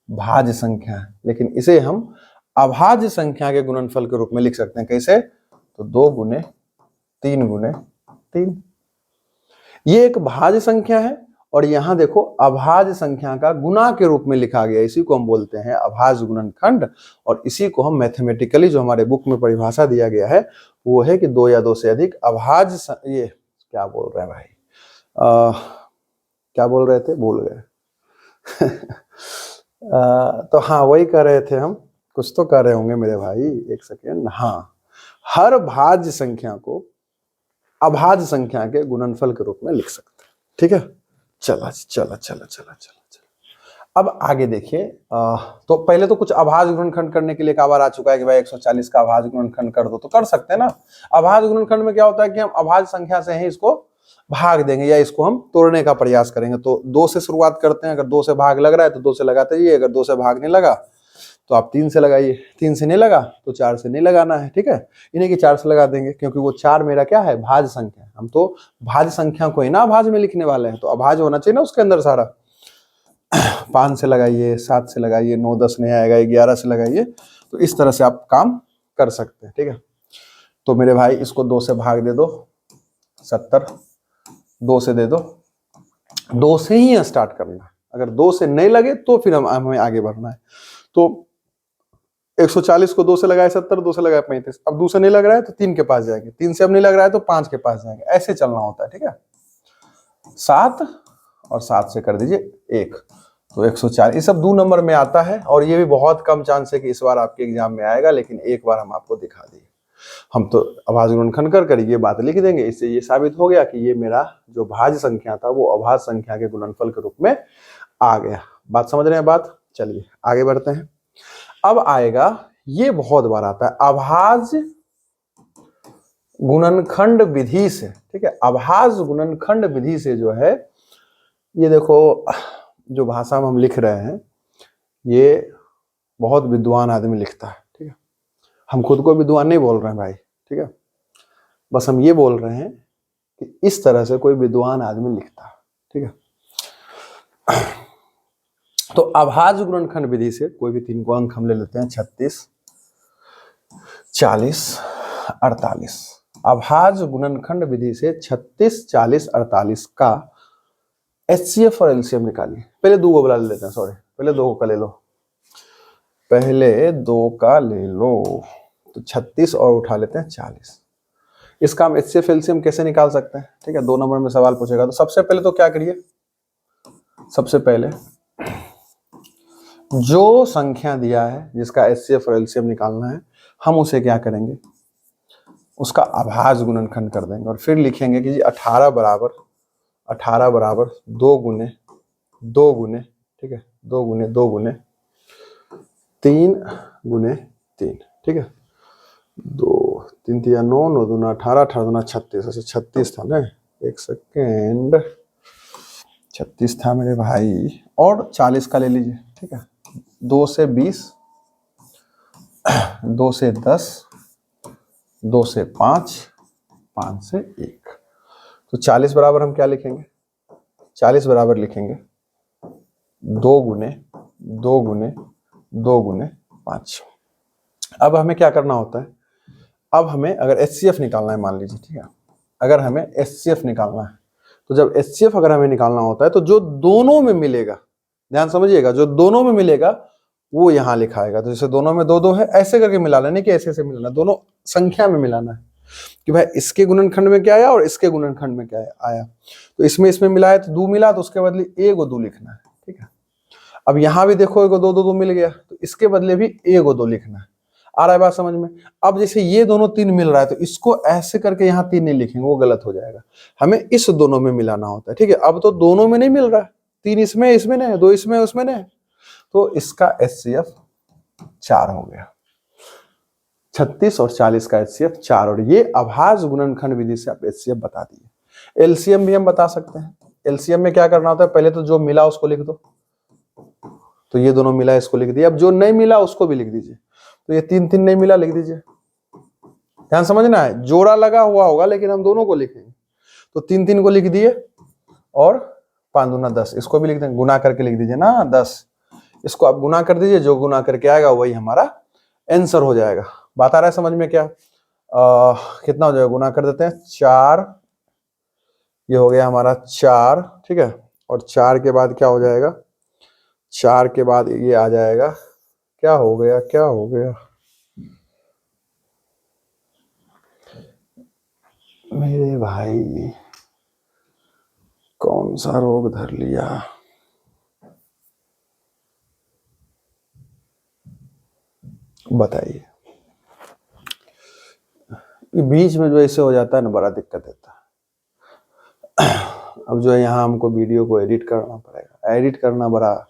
भाज्य संख्या है, लेकिन इसे हम अभाज्य संख्या के गुणनफल के रूप में लिख सकते हैं। कैसे? तो 2 गुने 3 गुने 3। ये एक भाज्य संख्या है और यहां देखो अभाज्य संख्या का गुणा के रूप में लिखा गया, इसी को हम बोलते हैं अभाज्य गुणनखंड। और इसी को हम मैथमेटिकली जो हमारे बुक में परिभाषा दिया गया है वो है कि 2 या 2 से अधिक अभाज्य, ये क्या बोल रहे हैं भाई, क्या बोल रहे थे, भूल गए। तो हाँ वही कर रहे थे हम, कुछ तो कर रहे होंगे मेरे भाई, एक सेकेंड। हाँ, हर भाज्य संख्या को अभाज्य संख्या के गुणनफल के रूप में लिख सकते हैं। ठीक है, चला। अब आगे देखिए, तो पहले तो कुछ अभाज्य गुणनखंड करने के लिए एक बार आ चुका है कि भाई 140 का अभाज्य गुणनखंड कर दो, तो कर सकते हैं ना। अभाज्य गुणनखंड में क्या होता है कि हम अभाज्य संख्या से ही इसको भाग देंगे या इसको हम तोड़ने का प्रयास करेंगे। तो 2 से शुरुआत करते हैं, अगर 2 से भाग लग रहा है तो 2 से लगाते जाइए, अगर 2 से भाग नहीं लगा तो आप 3 से लगाइए, 3 से नहीं लगा तो 4 से नहीं लगाना है। ठीक है, इन्हीं की 4 से लगा देंगे, क्योंकि वो 4 मेरा क्या है, भाज्य संख्या है। हम तो भाज्य संख्या को ही ना अभाज्य में लिखने वाले हैं, तो अभाज्य होना चाहिए ना उसके अंदर सारा। 5 से लगाइए, 7 से लगाइए, 9 10 नहीं आएगा, 11 से लगाइए। तो इस तरह से आप काम कर सकते हैं। ठीक है, तो मेरे भाई इसको 2 से भाग दे दो, 70, 2 से दे दो, 2 से ही स्टार्ट करना है। अगर 2 से नहीं लगे तो फिर हमें आगे बढ़ना है। तो 140 को 2 से लगाए 70, 2 से लगाए 35। अब 2 से नहीं लग रहा है तो 3 के पास जाएंगे, 3 से अब नहीं लग रहा है तो 5 के पास जाएंगे, ऐसे चलना होता है। ठीक है, 7 और 7 से कर दीजिए 1, तो 140। ये सब 2 नंबर में आता है और ये भी बहुत कम चांस है कि इस बार आपके एग्जाम में आएगा, लेकिन एक बार हम आपको दिखा दिए। हम तो अभाज्य गुणनखंड कर ये बात लिख देंगे। इससे ये साबित हो गया कि ये मेरा जो भाज्य संख्या था वो अभाज्य संख्या के गुणनफल के रूप में आ गया। बात समझ रहे हैं बात? चलिए आगे बढ़ते हैं। अब आएगा, ये बहुत बार आता है, अभाज्य गुणनखंड विधि से। ठीक है, अभाज्य गुणनखंड विधि से जो है, ये देखो जो भाषा में हम लिख रहे हैं ये बहुत विद्वान आदमी लिखता है। ठीक है, हम खुद को विद्वान नहीं बोल रहे हैं भाई। ठीक है, बस हम ये बोल रहे हैं कि इस तरह से कोई विद्वान आदमी लिखता है। ठीक है, तो अभाज्य गुणनखंड विधि से कोई भी 3 को अंक हम ले लेते हैं, 36 40 48। अभाज्य गुणनखंड विधि से 36 40 48 का HCF और LCM निकालिए। पहले 2 को बुला लेते हैं, सॉरी, पहले 2 का ले लो, पहले 2 का ले लो। तो 36 और उठा लेते हैं 40। इसका हम HCF LCM कैसे निकाल सकते हैं? ठीक है, 2 नंबर में सवाल पूछेगा। तो सबसे पहले तो क्या करिए, सबसे पहले जो संख्या दिया है जिसका HCF और LCM निकालना है, हम उसे क्या करेंगे, उसका अभाज्य गुणनखंड कर देंगे और फिर लिखेंगे कि जी 18 बराबर 2 गुने 2 गुने, ठीक है, 2 गुने 2 गुने 3 गुने 3। ठीक है, 2 3 3 9 9 दूना 18 18 दूना 36, ऐसे 36 था ना, एक सेकेंड, 36 था मेरे भाई, और 40 का ले लीजिए। ठीक है, 2 से 20, 2 से 10, 2 से 5, 5 से 1। तो 40 बराबर हम क्या लिखेंगे, 40 बराबर लिखेंगे 2 गुने 2 गुने 2 गुने 5। अब हमें क्या करना होता है, अब हमें अगर HCF निकालना है, मान लीजिए, ठीक है, अगर हमें HCF निकालना है, तो जब HCF अगर हमें निकालना होता है तो जो दोनों में मिलेगा, ध्यान समझिएगा, जो दोनों में मिलेगा वो यहाँ लिखाएगा। तो जैसे दोनों में 2 2 है, ऐसे करके मिलाना, नहीं कि ऐसे से मिलाना, दोनों संख्या में मिलाना है कि भाई इसके गुणनखंड में क्या आया और इसके गुणनखंड में क्या आया। तो इसमें मिलाया तो 2 मिला, तो उसके बदले 1 2 लिखना है। ठीक है, अब यहाँ भी देखो 1 2 2 2 मिल गया, तो इसके बदले भी 1 2 लिखना है। आ रहा है बात समझ में? अब जैसे ये दोनों 3 मिल रहा है तो इसको ऐसे करके यहाँ 3 नहीं लिखेंगे, वो गलत हो जाएगा, हमें इस दोनों में मिलाना होता है। ठीक है, अब तो दोनों में नहीं मिल रहा है, 3 इसमें नहीं, 2 इसमें उसमें नहीं, तो इसका HCF 4 हो गया। 36 और 40 का HCF 4, और ये अभाज्य गुणनखंड विधि से आप HCF बता दिए। एलसीएम भी हम बता सकते हैं। एलसीएम में क्या करना होता है, पहले तो जो मिला उसको लिख दो, तो ये दोनों मिला इसको लिख दिया। अब जो नहीं मिला उसको भी लिख दीजिए, तो ये 3 3 नहीं मिला लिख दीजिए। ध्यान समझना है, जोड़ा लगा हुआ होगा लेकिन हम दोनों को लिखेंगे, तो 3 3 को लिख दिए और 5 दूना 10, इसको भी लिख देंगे, गुना करके लिख दीजिए ना 10, इसको आप गुना कर दीजिए, जो गुना करके आएगा वही हमारा आंसर हो जाएगा। बात आ रहा है समझ में क्या? कितना हो जाएगा, गुना कर देते हैं 4, ये हो गया हमारा 4, ठीक है, और 4 के बाद क्या हो जाएगा, 4 के बाद ये आ जाएगा, क्या हो गया, क्या हो गया मेरे भाई, कौन सा रोग धर लिया? बताइए। बीच में जो ऐसे हो जाता है ना, बड़ा दिक्कत देता है। अब जो है यहाँ हमको वीडियो को एडिट करना पड़ेगा, एडिट करना बड़ा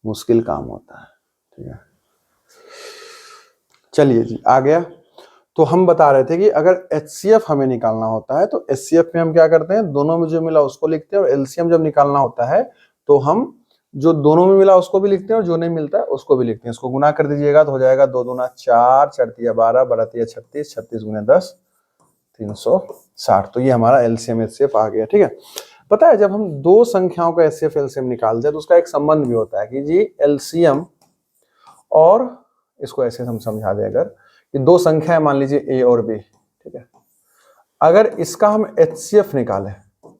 मुश्किल काम होता है, ठीक है। चलिए जी, आ गया। तो हम बता रहे थे कि अगर HCF हमें निकालना होता है तो HCF में हम क्या करते हैं, दोनों में जो मिला उसको लिखते हैं, और LCM जब निकालना होता है तो हम जो दोनों में मिला उसको भी लिखते हैं और जो नहीं मिलता है उसको भी लिखते हैं। इसको गुना कर दीजिएगा तो हो जाएगा 2 दूना 4, 4 तिया 12, 12 तिया 36, 36 गुना 10, 360। तो ये हमारा LCM HCF आ गया, ठीक है। पता है जब हम दो संख्याओं का HCF LCM निकालते हैं तो उसका एक संबंध भी होता है कि जी LCM, और इसको ऐसे हम समझा दें, अगर कि दो संख्या है मान लीजिए A और B, ठीक है, अगर इसका हम HCF निकालें,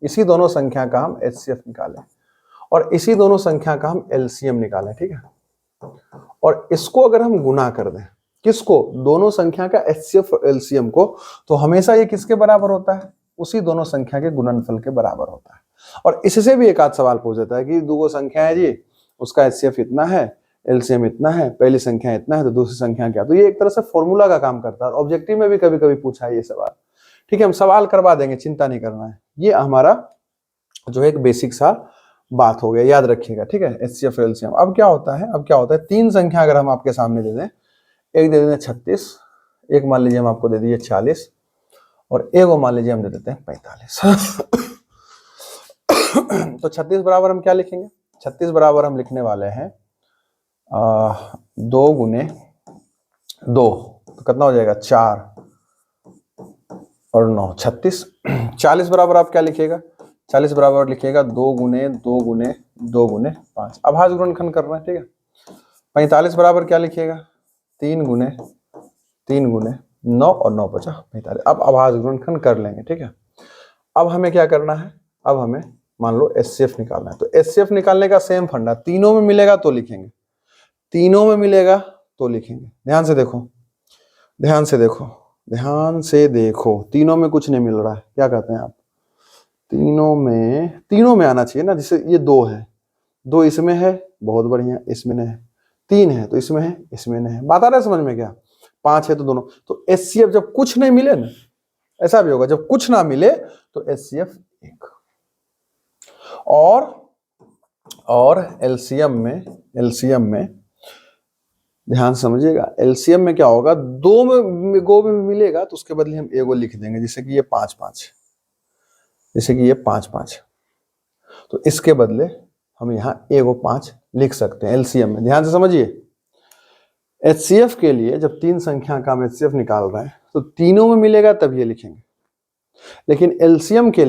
इसी दोनों संख्या का हम HCF निकालें और इसी दोनों संख्या का हम LCM निकालें, ठीक है, और इसको अगर हम गुना कर दें, किसको, दोनों संख्या का HCF और LCM को, तो हमेशा ये किसके बराबर होता है, उसी दोनों संख्या के गुणनफल के बराबर होता है। और इससे भी एक आध सवाल पूछ देता है कि दो संख्या है जी, उसका HCF इतना है, LCM इतना है, पहली संख्या इतना है तो दूसरी संख्या क्या। तो ये एक तरह से फॉर्मूला का काम करता है। ऑब्जेक्टिव में भी कभी कभी पूछा है ये सवाल, ठीक है, हम सवाल करवा देंगे, चिंता नहीं करना है। ये हमारा जो एक बेसिक सा बात हो गया, याद रखिएगा, ठीक है, HCF LCM। अब क्या होता है, तीन संख्या अगर हम आपके सामने दे दें, एक दे दें 36, एक मान लीजिए हम आपको दे दिए 40, और एक वो मान लीजिए हम दे देते हैं 45। तो 36 बराबर हम क्या लिखेंगे, 36 बराबर हम लिखने वाले हैं 2 गुने 2, तो कितना हो जाएगा 4 और 9 36। 40 बराबर आप क्या लिखिएगा, 40 बराबर लिखिएगा 2 गुने 2 गुने 2 गुने 5, अभाज्य गुणनखंड कर रहे हैं, ठीक है। 45 बराबर क्या लिखिएगा, 3 गुने 9 और 9 बचा 45। अब अभाज्य गुणनखंड कर लेंगे, ठीक है। अब हमें क्या करना है, अब हमें मान लो HCF निकालना है, तो HCF निकालने का सेम फंडा, तीनों में मिलेगा तो लिखेंगे, तीनों में मिलेगा तो लिखेंगे। ध्यान से देखो, ध्यान से देखो, ध्यान से देखो, तीनों में कुछ नहीं मिल रहा है, क्या कहते हैं आप, तीनों में आना चाहिए ना। जैसे ये 2 है, 2 इसमें है, बहुत बढ़िया, इसमें नहीं है, 3 है तो इसमें है, इसमें नहीं है। बात आ रहा है समझ में क्या, 5 है तो दोनों। तो HCF जब कुछ नहीं मिले ना, ऐसा भी होगा, जब कुछ ना मिले तो HCF 1, और LCM में ध्यान समझिएगा, LCM में क्या होगा, 2 में गो में मिलेगा तो उसके बदले हम एगो लिख देंगे, जैसे कि ये 5 5, जैसे कि ये 5 5, तो इसके बदले हम यहाँ एगो 5 लिख सकते हैं LCM में। ध्यान से समझिए, HCF के लिए जब तीन संख्या का हम HCF निकाल रहे हैं तो तीनों में मिलेगा तब ये लिखेंगे, लेकिन LCM के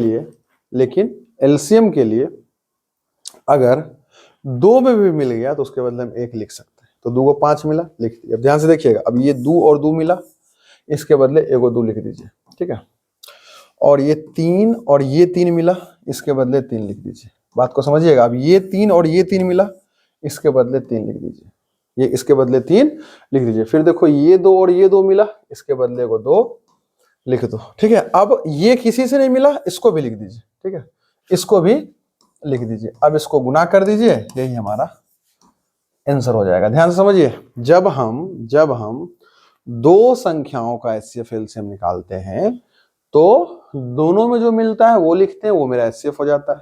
लिए अगर 2 में भी मिल गया तो उसके बदले हम 1 लिख सकते हैं। तो 2 को 5 मिला, लिख दिया। अब ध्यान से देखिएगा, अब ये 2 और 2 मिला, इसके बदले एगो 2 लिख दीजिए, ठीक है। और ये 3 और ये 3 मिला, इसके बदले 3 लिख दीजिए। बात को समझिएगा, अब ये 3 और ये 3 मिला, इसके बदले 3 लिख दीजिए, ये इसके बदले 3 लिख दीजिए। फिर देखो ये 2 और ये 2 मिला, इसके बदले को 2 लिख दो, ठीक है। अब ये किसी से नहीं मिला, इसको भी लिख दीजिए, ठीक है, इसको भी लिख दीजिए। अब इसको गुना कर दीजिए, यही हमारा आंसर हो जाएगा। ध्यान से समझिए, जब हम दो संख्याओं का HCF LCM निकालते हैं तो दोनों में जो मिलता है वो लिखते हैं, वो मेरा HCF हो जाता है।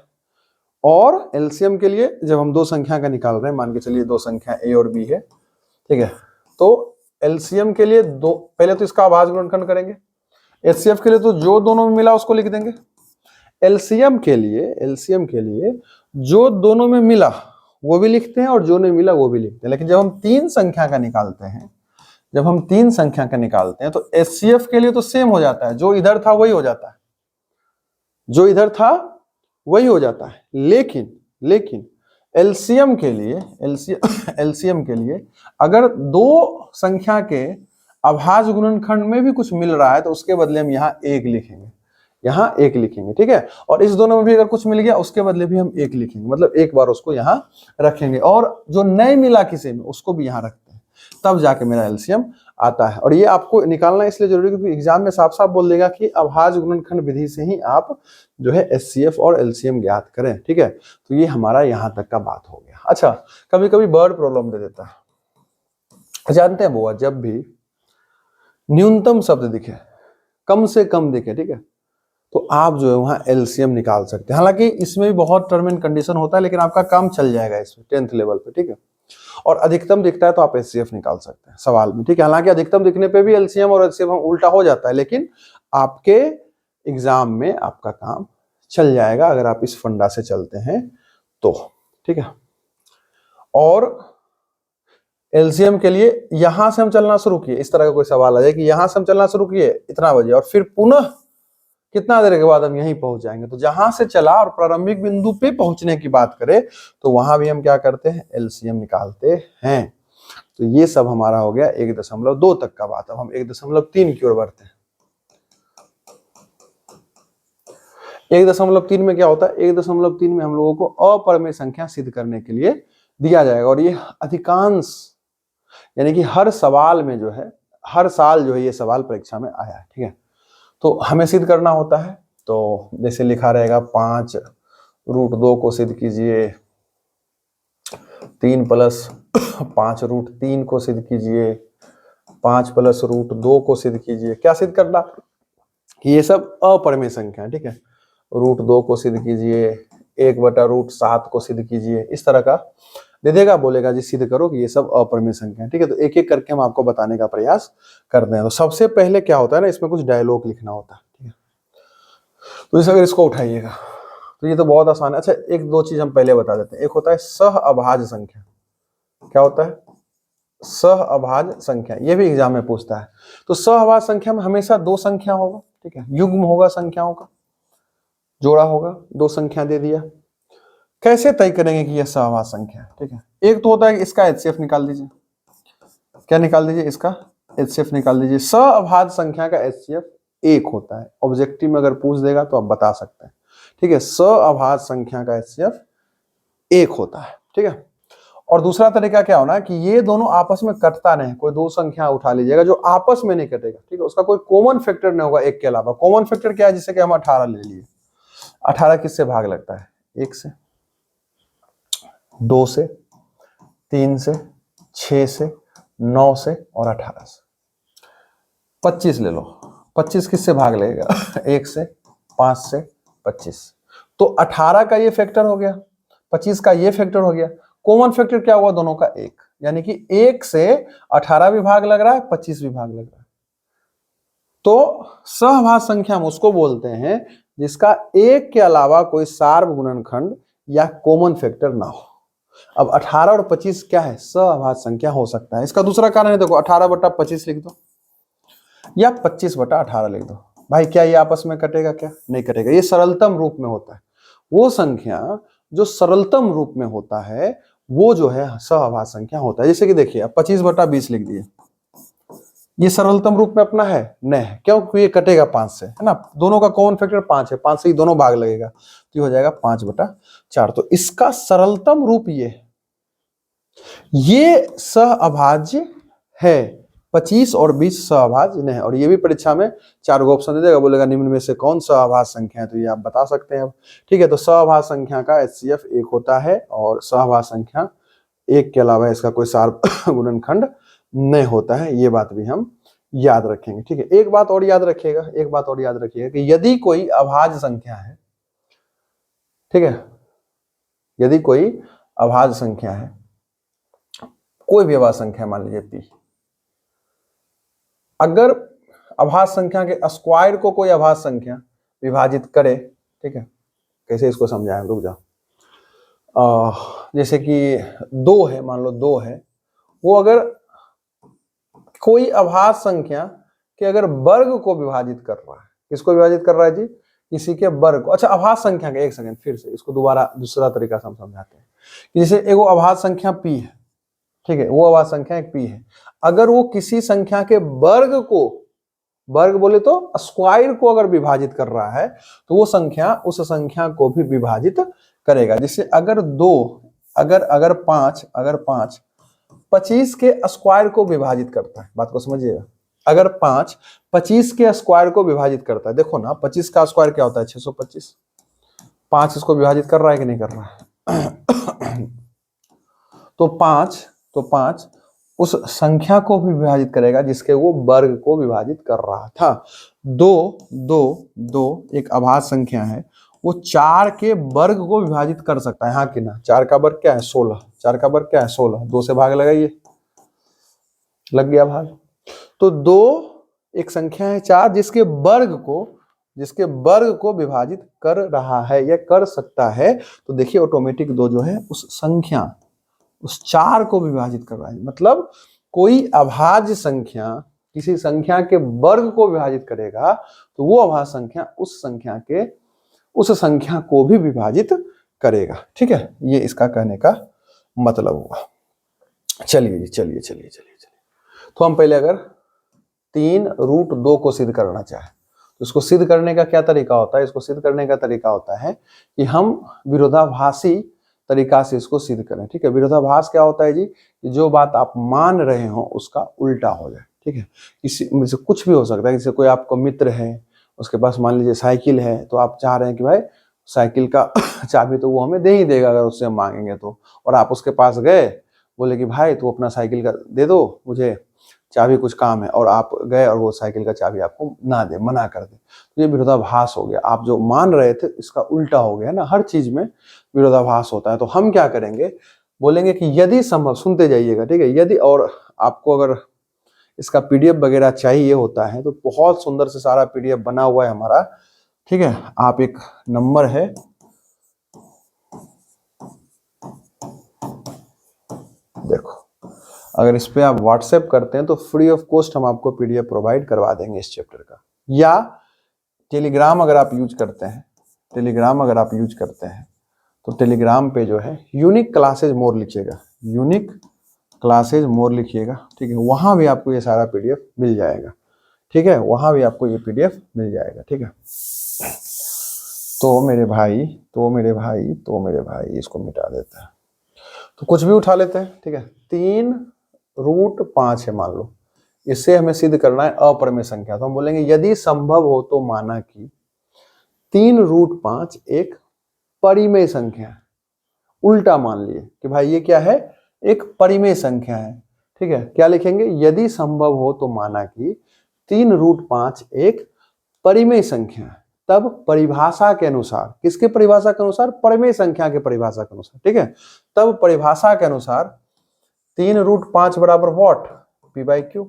और LCM के लिए जब हम दो संख्या का निकाल रहे हैं, मान के चलिए दो संख्या A और B है, ठीक है, तो एलसीएम के लिए दो, पहले तो इसका अभाज्य गुणनखंड करेंगे। एचसीएफ के लिए तो जो दोनों में मिला उसको लिख देंगे। एलसीएम के लिए जो दोनों में मिला वो भी लिखते हैं और जो नहीं मिला वो भी लिखते हैं। लेकिन जब हम तीन संख्या का निकालते हैं तो एचसीएफ के लिए तो सेम हो जाता है, जो इधर था वही हो जाता है, लेकिन एलसीएम के लिए अगर दो संख्या के अभाज्य गुणनखंड में भी कुछ मिल रहा है तो उसके बदले हम यहाँ एक लिखेंगे, ठीक है। और इस दोनों में भी अगर कुछ मिल गया उसके बदले भी हम एक लिखेंगे, मतलब एक बार उसको यहाँ रखेंगे, और जो नहीं मिला किसी में उसको भी यहाँ रखते हैं, तब जाके मेरा एलसीएम आता है। और ये आपको निकालना इसलिए जरूरी है क्योंकि एग्जाम में साफ साफ बोल देगा कि अभाज्य गुणनखंड विधि से ही आप जो है एचसीएफ और एलसीएम ज्ञात करें, ठीक है। तो ये हमारा यहाँ तक का बात हो गया। अच्छा, कभी कभी वर्ड प्रॉब्लम दे देता है। जानते हैं बुआ, जब भी न्यूनतम शब्द दिखे, कम से कम दिखे, ठीक है, तो आप जो है वहां एलसीएम निकाल सकते हैं। हालांकि इसमें भी बहुत टर्म एंड कंडीशन होता है, लेकिन आपका काम चल जाएगा इसमें 10th लेवल पे, ठीक है। और अधिकतम दिखता है तो आप एचसीएफ निकाल सकते हैं सवाल में, ठीक है। हालांकि अधिकतम दिखने पे भी एलसीएम और एचसीएफ उल्टा हो जाता है, लेकिन आपके एग्जाम में आपका काम चल जाएगा अगर आप इस फंडा से चलते हैं तो, ठीक है। और एलसीएम के लिए यहां से हम चलना शुरू किए, इस तरह का कोई सवाल आ जाए कि यहां से हम चलना शुरू किए इतना बजे और फिर पुनः कितना देर के बाद हम यहीं पहुंच जाएंगे, तो जहां से चला और प्रारंभिक बिंदु पे पहुंचने की बात करें तो वहां भी हम क्या करते हैं, एलसीएम निकालते हैं। तो ये सब हमारा हो गया 1.2 तक का बात। अब हम 1.3 की ओर बढ़ते हैं। 1.3 में क्या होता है, 1.3 में हम लोगों को अपरिमेय संख्या सिद्ध करने के लिए दिया जाएगा, और ये अधिकांश यानी कि हर सवाल में जो है, हर साल जो है ये सवाल परीक्षा में आया है, ठीक है। तो हमें सिद्ध करना होता है, तो जैसे लिखा रहेगा 5√2 को सिद्ध कीजिए, 3 + 5√3 को सिद्ध कीजिए, 5 + √2 को सिद्ध कीजिए। क्या सिद्ध करना कि ये सब अपरिमेय संख्या है, ठीक है। √2 को सिद्ध कीजिए, 1/√7 को सिद्ध कीजिए, इस तरह का दे देगा, बोलेगा जी सिद्ध करो कि ये सब अपरिमेय संख्या है, ठीक है। तो एक एक करके हम आपको बताने का प्रयास करते हैं। तो सबसे पहले क्या होता है ना, इसमें कुछ डायलॉग लिखना होता है, ठीक है। तो इस अगर इसको उठाइएगा तो ये तो बहुत आसान है। अच्छा, एक दो चीज हम पहले बता देते हैं। एक होता है सह अभाज्य संख्या। क्या होता है? सह अभाज्य संख्या, ये भी एग्जाम में पूछता है। तो सह अभाज्य संख्या में हमेशा दो संख्या होगा, ठीक है, युग्म होगा, संख्याओं का जोड़ा होगा, दो संख्या दे दिया। कैसे तय करेंगे कि यह सहअभाज्य संख्या है, ठीक है। एक तो होता है कि इसका एचसीएफ निकाल दीजिए। क्या निकाल दीजिए? इसका एचसीएफ निकाल दीजिए। सहअभाज्य संख्या का एचसीएफ 1 होता है। ऑब्जेक्टिव में अगर पूछ देगा तो आप बता सकते हैं, ठीक है। सहअभाज्य संख्या का एचसीएफ 1 होता है, ठीक है। और दूसरा तरीका क्या होना कि ये दोनों आपस में कटता नहीं। कोई दो संख्या उठा लीजिएगा जो आपस में नहीं कटेगा, ठीक है, उसका कोई कॉमन फैक्टर नहीं होगा एक के अलावा। कॉमन फैक्टर क्या है? जैसे कि हम 18 ले लिए। 18 किससे भाग लगता है? 1 से, 2 से, 3 से, 6 से, 9 से और 18 से। 25 ले लो। 25 किससे भाग लगेगा? 1 से, 5 से, 25। तो 18 का ये फैक्टर हो गया, 25 का ये फैक्टर हो गया। कॉमन फैक्टर क्या हुआ? दोनों का 1, यानी कि 1 से 18 भी भाग लग रहा है, 25 भी भाग लग रहा है। तो सहअभाज्य संख्या हम उसको बोलते हैं जिसका 1 के अलावा कोई सार्वगुणनखंड या कॉमन फैक्टर ना हो। अब 18 और 25 क्या है? सहअभाज्य संख्या हो सकता है। इसका दूसरा कारण है, देखो 18/25 लिख दो या 25/18 लिख दो। भाई क्या ये आपस में कटेगा? क्या नहीं कटेगा। ये सरलतम रूप में होता है। वो संख्या जो सरलतम रूप में होता है वो जो है सहअभाज्य संख्या होता है। जैसे कि देखिए 25/20 लिख दिए, ये सरलतम रूप में अपना है नहीं है, क्योंकि ये कटेगा 5 से, है ना। दोनों का कॉमन फैक्टर 5 है, 5 से ही दोनों भाग लगेगा, तो ये हो जाएगा 5/4। तो इसका सरलतम रूप ये सहअभाज्य है। 25 और 20 सहअभाज्य नहीं है। और ये भी परीक्षा में 4 ऑप्शन दे देगा, बोलेगा निम्न में से कौन सहअभाज्य संख्या है, तो ये आप बता सकते हैं अब, ठीक है। तो सहअभाज्य संख्या का एचसीएफ 1 होता है और सहअभाज्य संख्या 1 के अलावा इसका कोई सार्वगुणनखंड नहीं होता है। ये बात भी हम याद रखेंगे, ठीक है। एक बात और याद रखिएगा कि यदि कोई अभाज्य संख्या है, ठीक है, यदि कोई अभाज्य संख्या है, कोई भी अभाज्य संख्या मान लीजिए p, अगर अभाज्य संख्या के स्क्वायर को कोई अभाज्य संख्या विभाजित करे, ठीक है, कैसे इसको समझाएं, रुक जाओ। जैसे कि 2 है, मान लो 2 है, वो अगर कोई अभाज्य संख्या के अगर वर्ग को विभाजित कर रहा है, किसको विभाजित कर रहा है जी, किसी के वर्ग को। अच्छा, अभाज्य संख्या के, एक सेकंड फिर से इसको दोबारा दूसरा तरीका से हम समझाते हैं। जैसे एगो अभाज्य संख्या p है, ठीक है, वो अभाज्य संख्या एक p है, अगर वो किसी संख्या के वर्ग को, वर्ग बोले तो स्क्वायर को अगर विभाजित कर रहा है तो वो संख्या उस संख्या को भी विभाजित करेगा। जैसे अगर 2 अगर 5 25 के स्क्वायर को विभाजित करता है, बात को समझिएगा, अगर 5 25 के स्क्वायर को विभाजित करता है, देखो ना 25 का स्क्वायर क्या होता है 625, 5 इसको विभाजित कर रहा है कि नहीं कर रहा है तो 5 उस संख्या को भी विभाजित करेगा जिसके वो वर्ग को विभाजित कर रहा था। 2 एक अभाज्य संख्या है, वो 4 के वर्ग को विभाजित कर सकता है, हाँ कि ना। 4 का वर्ग क्या है 16, 4 का वर्ग क्या है 16, 2 से भाग लगाइए, लग गया भाग। तो 2 एक संख्या है 4 जिसके वर्ग को विभाजित कर रहा है या कर सकता है, तो देखिए ऑटोमेटिक 2 जो है उस संख्या उस 4 को विभाजित कर रहा है। मतलब कोई अभाज्य संख्या किसी संख्या के वर्ग को विभाजित करेगा तो वो अभाज्य संख्या उस संख्या को भी विभाजित करेगा, ठीक है, ये इसका कहने का मतलब हुआ। चलिए तो हम पहले अगर 3√2 को सिद्ध करना चाहें तो इसको सिद्ध करने का क्या तरीका होता है, इसको सिद्ध करने का तरीका होता है कि हम विरोधाभासी तरीका से इसको सिद्ध करें, ठीक है। विरोधाभास क्या होता है जी, कि जो बात आप मान रहे हो उसका उल्टा हो जाए, ठीक है। किसी कुछ भी हो सकता है, जैसे कोई आपको मित्र है, उसके पास मान लीजिए साइकिल है, तो आप चाह रहे हैं कि भाई साइकिल का चाबी तो वो हमें दे ही देगा अगर उससे हम मांगेंगे तो, और आप उसके पास गए, बोले कि भाई तू अपना साइकिल का दे दो, मुझे चाबी कुछ काम है, और आप गए और वो साइकिल का चाबी आपको ना दे, मना कर दे, तो ये विरोधाभास हो गया। आप जो मान रहे थे इसका उल्टा हो गया ना, हर चीज में विरोधाभास होता है। तो हम क्या करेंगे, बोलेंगे कि यदि संभव, सुनते जाइएगा, ठीक है, यदि, और आपको अगर इसका पीडीएफ वगैरह चाहिए होता है तो बहुत सुंदर से सारा पीडीएफ बना हुआ है हमारा, ठीक है। आप एक नंबर है, देखो, अगर इस पे आप व्हाट्सएप करते हैं तो फ्री ऑफ कॉस्ट हम आपको पीडीएफ प्रोवाइड करवा देंगे इस चैप्टर का। या टेलीग्राम अगर आप यूज करते हैं, तो टेलीग्राम पे जो है यूनिक क्लासेज मोर लिखिएगा, यूनिक क्लासेज मोर लिखिएगा, ठीक है, वहां भी आपको ये सारा पीडीएफ मिल जाएगा, ठीक है, वहां भी आपको ये पीडीएफ मिल जाएगा, ठीक है। तो मेरे भाई इसको मिटा देता है, तो कुछ भी उठा लेते हैं, ठीक है। 3√5 है मान लो, इससे हमें सिद्ध करना है अपरिमेय संख्या, तो हम बोलेंगे यदि संभव हो तो माना कि 3√5 एक परिमेय संख्या है। उल्टा मान लिए कि भाई ये क्या है, एक परिमेय संख्या है, ठीक है। क्या लिखेंगे, यदि संभव हो तो माना कि 3√5 एक परिमेय संख्या है, तब परिभाषा के अनुसार, किसके परिभाषा के अनुसार, परिमेय संख्या के परिभाषा के अनुसार, ठीक है। तब परिभाषा के अनुसार 3√5 बराबर व्हाट, p/q।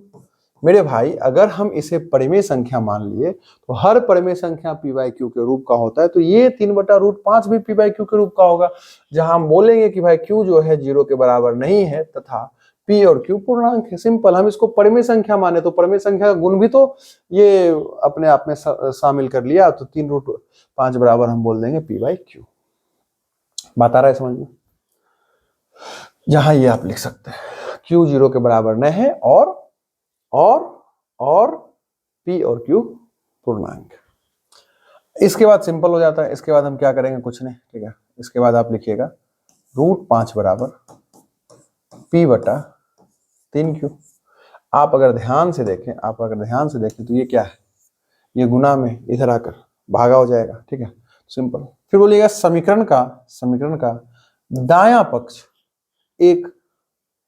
मेरे भाई अगर हम इसे परिमेय संख्या मान लिए तो हर परिमेय संख्या p/q के रूप का होता है, तो ये 3/√5 भी p/q के रूप का होगा, जहां हम बोलेंगे कि भाई q जो है 0 के बराबर नहीं है तथा p और q पूर्णांक है। सिंपल, हम इसको परिमेय संख्या माने तो परिमेय संख्या का गुण भी तो ये अपने आप में शामिल कर लिया, तो 3√5 बराबर हम बोल देंगे p/q। बात आ रहा है समझ में, जहां ये आप लिख सकते हैं q 0 के बराबर नहीं है और p और q पूर्णांक। इसके बाद सिंपल हो जाता है, इसके बाद हम क्या करेंगे, कुछ नहीं, ठीक है। इसके बाद आप लिखिएगा √5 बराबर p/3q। आप अगर ध्यान से देखें तो ये क्या है, ये गुना में इधर आकर भागा हो जाएगा, ठीक है, सिंपल। फिर बोलिएगा समीकरण का दायां पक्ष एक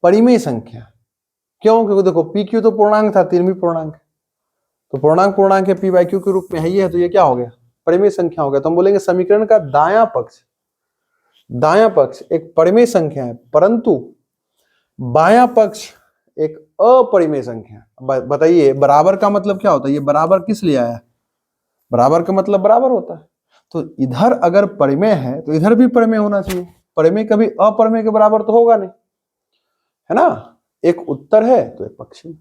परिमेय संख्या, क्यों, क्योंकि देखो pq तो पूर्णांक था, 3 भी पूर्णांक है, तो पूर्णांक है p/q के रूप में है, ये है, तो ये क्या हो गया, परिमेय संख्या हो गया। तो हम बोलेंगे समीकरण का दायां पक्ष एक परिमेय संख्या है, परंतु बायां पक्ष एक अपरिमेय संख्या। बताइए बराबर का मतलब क्या होता है? ये बराबर किस लिए आया? बराबर का मतलब बराबर होता है, तो इधर अगर परिमेय है तो इधर भी परिमेय होना चाहिए। परिमेय कभी अपरिमेय के बराबर तो होगा नहीं, है ना। एक उत्तर है तो एक पश्चिम,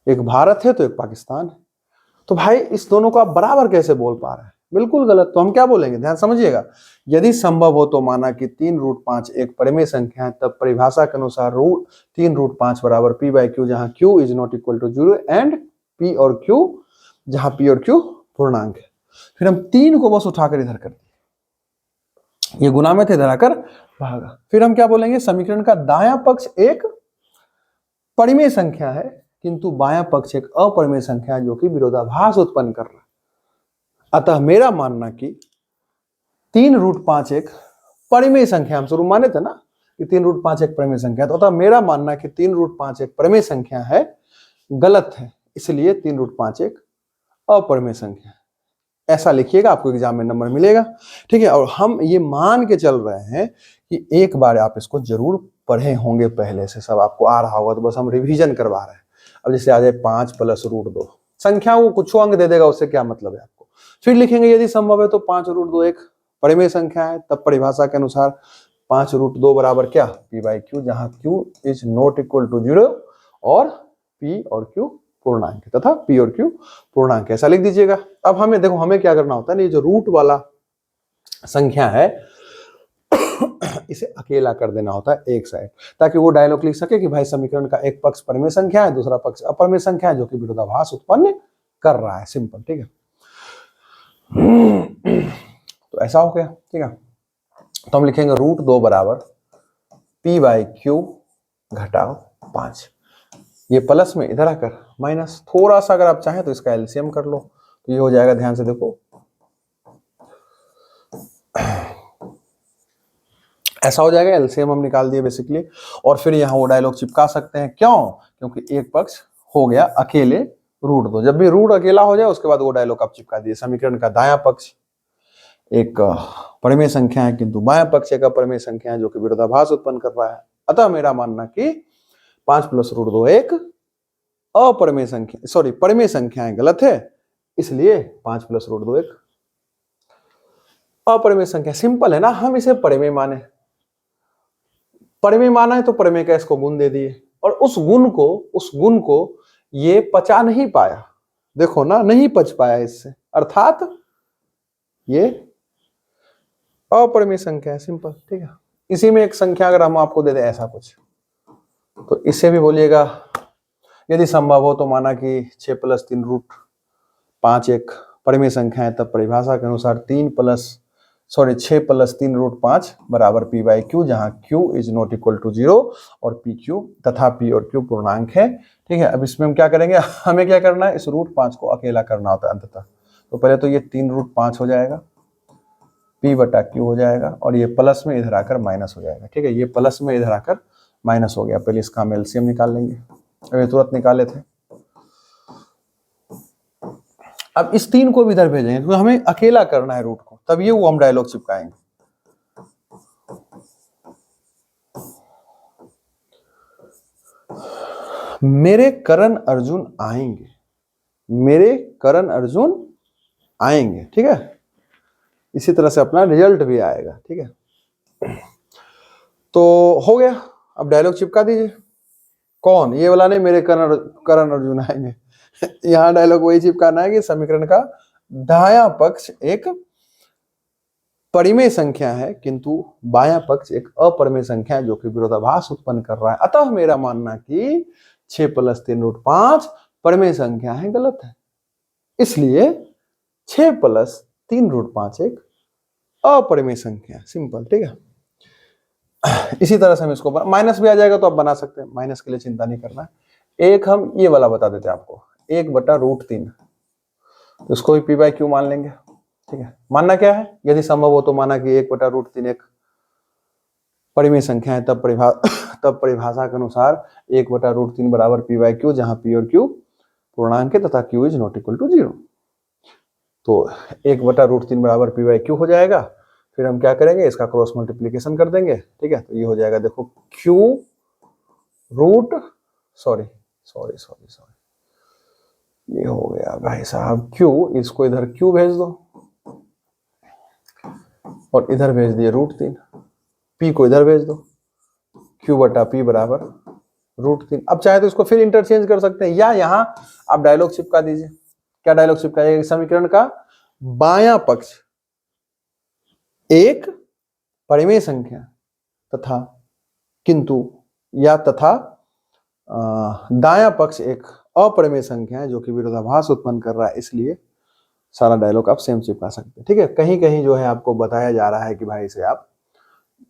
एक भारत है तो एक पाकिस्तान है। तो भाई इस दोनों को आप बराबर कैसे बोल पा रहे हैं? बिल्कुल गलत। तो हम क्या बोलेंगे, ध्यान समझिएगा। यदि संभव हो तो माना कि 3√5 एक परिमेय संख्या है, तब परिभाषा के अनुसार 3√5 बराबर p/q, जहां q is not equal to 0 and p और q, जहां p और q पूर्णांक है। फिर हम 3 को बस उठाकर इधर कर दिए, ये गुना में थे, इधर आकर भागा। फिर हम क्या बोलेंगे, समीकरण का दायां पक्ष एक परिमेय संख्या है किंतु बायां पक्ष एक अपरिमेय संख्या है जो कि विरोधाभास उत्पन्न कर रहा है। अतः मेरा मानना कि 3√5 एक परिमेय संख्या, हम शुरू माने थे ना कि 3√5 एक परिमेय संख्या, तो अतः मेरा मानना कि 3√5 एक परिमेय संख्या है गलत है, इसलिए 3√5 एक अपरिमेय संख्या है। ऐसा लिखिएगा, आपको एग्जाम में नंबर मिलेगा, ठीक है। और हम ये मान के चल रहे हैं कि एक बार आप इसको जरूर पढ़े होंगे, पहले से सब आपको आ रहा होगा, तो बस हम रिवीजन करवा रहे हैं। अब जैसे आ जाए 5 + √2, संख्या को कुछ अंक दे देगा, उससे क्या मतलब है आपको। फिर लिखेंगे यदि संभव है तो 5√2 एक परिमेय संख्या है, तब परिभाषा के अनुसार 5√2 बराबर क्या, p/q, जहां q is not equal to 0 और p और q पूर्णांक तथा p और q पूर्णांक, ऐसा लिख दीजिएगा। अब हमें देखो, हमें क्या करना होता है ना, ये जो रूट वाला संख्या है इसे अकेला कर देना होता है एक साइड, ताकि वो डायलॉग लिख सके कि भाई समीकरण का एक पक्ष परिमेय संख्या है, दूसरा पक्ष अपरिमेय संख्या है जो कि विरोधाभास उत्पन्न कर रहा है। सिंपल, ठीक है। तो ऐसा हो गया, ठीक है। तो हम लिखेंगे √2 बराबर p/q घटाओ 5, ये प्लस में इधर आकर माइनस, थोड़ा सा अगर आप चाहें तो इसका एलसीएम कर लो, तो ये हो जाएगा, ध्यान से देखो, ऐसा हो जाएगा। एलसीएम हम निकाल दिए बेसिकली, और फिर यहाँ वो डायलॉग चिपका सकते हैं। क्यों? क्योंकि एक पक्ष हो गया अकेले √2, जब भी रूट अकेला हो जाए उसके बाद वो डायलॉग आप चिपका दिए। समीकरण का दायां पक्ष एक परिमेय संख्या है किंतु बायां पक्ष एक अपरिमेय संख्या है जो कि विरोधाभास उत्पन्न कर रहा है। अतः मेरा मानना कि 5 + √2 एक अपरिमेय संख्या, सॉरी परिमेय संख्याएं गलत है, इसलिए 5 + √2 एक अपरिमेय संख्या। सिंपल है ना, हम इसे परिमेय माने, परिमेय माना है तो परिमेय का इसको गुण दे दिए, और उस गुण को ये पचा नहीं पाया, देखो ना, नहीं पच पाया इससे, अर्थात ये अपरिमेय संख्या है। सिंपल, ठीक है। इसी में एक संख्या अगर हम आपको दे दें ऐसा कुछ, तो इससे भी बोलिएगा यदि संभव हो तो माना कि 6 + 3√5 एक परिमेय संख्या है, तब परिभाषा के अनुसार 6 + 3√5 बराबर p/q, जहां q is not equal to 0 और pq तथा p और q पूर्णांक है, ठीक है। अब इसमें हम क्या करेंगे, हमें क्या करना है, इस √5 को अकेला करना होता है अंततः। तो पहले तो ये 3√5 हो जाएगा, p/q हो जाएगा, और ये प्लस में इधर आकर माइनस हो जाएगा, ठीक है। ये प्लस में इधर आकर माइनस हो गया। पहले इसका हम एलसीएम निकाल लेंगे, अभी तुरंत निकाले थे। अब इस 3 को भी इधर भेजेंगे क्योंकि हमें अकेला करना है रूट को, तब ये वो हम डायलॉग चिपकाएंगे। मेरे करण अर्जुन आएंगे, मेरे करण अर्जुन आएंगे, ठीक है। इसी तरह से अपना रिजल्ट भी आएगा, ठीक है। तो हो गया, अब डायलॉग चिपका दीजिए। कौन? ये वाला नहीं, मेरे करण अर्जुन आएंगे। यहाँ डायलॉग वही चिपकाना है कि समीकरण का दायां पक्ष एक परिमेय संख्या है किंतु बायां पक्ष एक अपरिमेय संख्या है जो कि विरोधाभास उत्पन्न कर रहा है। अतः मेरा मानना कि 6 + 3√5 परिमेय संख्या है गलत है, इसलिए 6 + 3√5 एक अपरिमेय संख्या। सिंपल, ठीक है। इसी तरह से हम इसको माइनस भी आ जाएगा तो आप बना सकते हैं, माइनस के लिए चिंता नहीं करना है। एक हम ये वाला बता देते हैं आपको, 1/√3, तो इसको भी p/q मान लेंगे, ठीक है। मानना क्या है, यदि संभव हो तो माना कि 1/√3 एक परिमेय संख्या है, तब परिभाषा के अनुसार 1/√3 बराबर p/q, जहां p और q पूर्णांक है तथा q is not equal to 0। तो 1/√3 बराबर p/q हो जाएगा। फिर हम क्या करेंगे, इसका क्रॉस मल्टीप्लीकेशन कर देंगे, ठीक है। तो ये हो जाएगा, देखो q सॉरी सॉरी सॉरी, ये हो गया भाई साहब क्यू, इसको इधर क्यू भेज दो और इधर भेज दिए √3, पी को इधर भेज दो, क्यू बटा पी बराबर √3। अब चाहे तो इसको फिर इंटरचेंज कर सकते हैं, या यहां आप डायलॉग चिपका दीजिए। क्या डायलॉग चिपकाइएगा? समीकरण का बायां पक्ष एक परिमेय संख्या तथा किंतु या तथा दायां पक्ष एक अपरिमेय संख्या है जो कि विरोधाभास उत्पन्न कर रहा है, इसलिए सारा डायलॉग आप सेम चिपका सकते हैं। ठीक है, कहीं कहीं जो है आपको बताया जा रहा है कि भाई इसे आप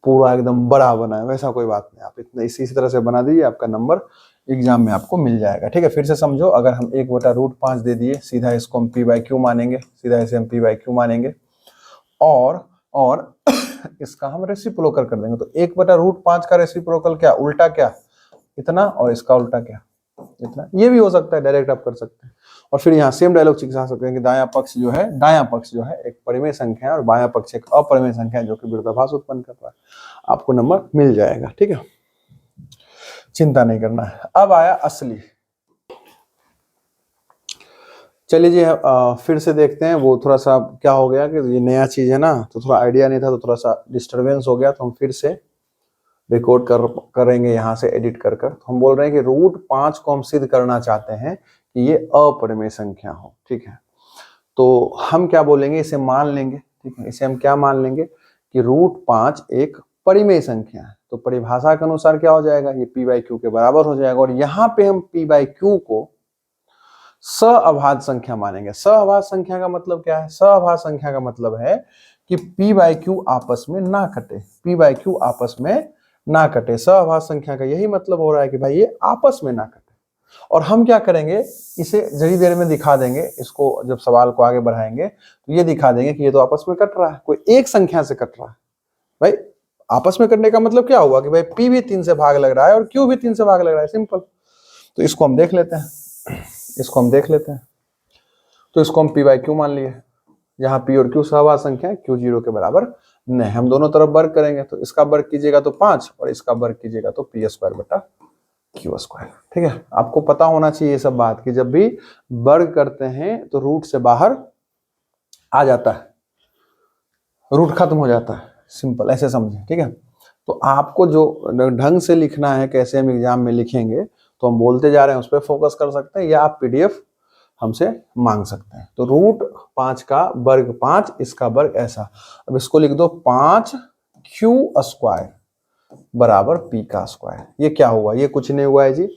पूरा एकदम बड़ा बनाए, वैसा कोई बात नहीं, आप इतना इसी तरह से बना दीजिए, आपका नंबर एग्जाम में आपको मिल जाएगा। ठीक है, फिर से समझो, अगर हम 1/√5 दे दिए, सीधा इसको हम p/q मानेंगे, सीधा इसे हम p/q मानेंगे और इसका हम रेसिप्रोकल कर देंगे। तो 1/√5 का रेसिप्रोकल क्या? उल्टा क्या? इतना, और इसका उल्टा क्या? इतना। ये भी हो सकता है, डायरेक्ट आप कर सकते हैं। और फिर यहाँ सेम डायलॉग चिपका सकते हैं कि दायां पक्ष जो है एक परिमेय संख्या है और बायां पक्ष एक अपरिमेय संख्या है जो कि विरोधाभास उत्पन्न कर रहा है, आपको नंबर मिल जाएगा। ठीक है, चिंता नहीं करना है। अब आया असली। चलिए जी, फिर से देखते हैं। वो थोड़ा सा क्या हो गया कि ये नया चीज है ना, तो थोड़ा आइडिया नहीं था, तो थोड़ा सा डिस्टरबेंस हो गया, तो हम फिर से रिकॉर्ड करेंगे यहाँ से एडिट कर। तो हम बोल रहे हैं कि √5 को हम सिद्ध करना चाहते हैं कि ये अपरिमेय संख्या हो। ठीक है, तो हम क्या बोलेंगे? इसे मान लेंगे। ठीक है, इसे हम क्या मान लेंगे कि √5 एक परिमेय संख्या है। तो परिभाषा के अनुसार क्या हो जाएगा? ये p/q के बराबर हो जाएगा। और यहाँ पे हम p/q को सअभाज्य संख्या मानेंगे। सअभाज्य संख्या का मतलब क्या है? सअभाज्य संख्या का मतलब है कि p/q आपस में ना कटे, p/q आपस में ना कटे। सअभाज्य संख्या का यही मतलब हो रहा है कि भाई ये आपस में ना कटे। और हम क्या करेंगे? इसे जरी देर में दिखा देंगे। इसको जब सवाल को आगे बढ़ाएंगे तो ये दिखा देंगे कि ये तो आपस में कट रहा है, कोई एक संख्या से कट रहा है। भाई आपस में कटने का मतलब क्या हुआ कि भाई p भी 3 से भाग लग रहा है और q भी 3 से भाग लग रहा है, सिंपल। तो इसको हम देख लेते हैं, तो इसको हम p/q मान लिए। यहाँ p और q सहभाज्य संख्या है, q 0 के बराबर नहीं। हम दोनों तरफ वर्ग करेंगे, तो इसका वर्ग कीजिएगा तो 5 और इसका वर्ग कीजिएगा तो p² ठीक है, आपको पता होना चाहिए ये सब बात कि जब भी वर्ग करते हैं तो रूट से बाहर आ जाता है, रूट खत्म हो जाता है, सिंपल, ऐसे समझे। ठीक है, तो आपको जो ढंग से लिखना है, कैसे हम एग्जाम में लिखेंगे, तो हम बोलते जा रहे हैं, उस पर फोकस कर सकते हैं, या आप PDF हमसे मांग सकते हैं। तो √5 का वर्ग 5, इसका वर्ग ऐसा। अब इसको लिख दो 5q² बराबर p²। ये क्या हुआ? ये कुछ नहीं हुआ है जी,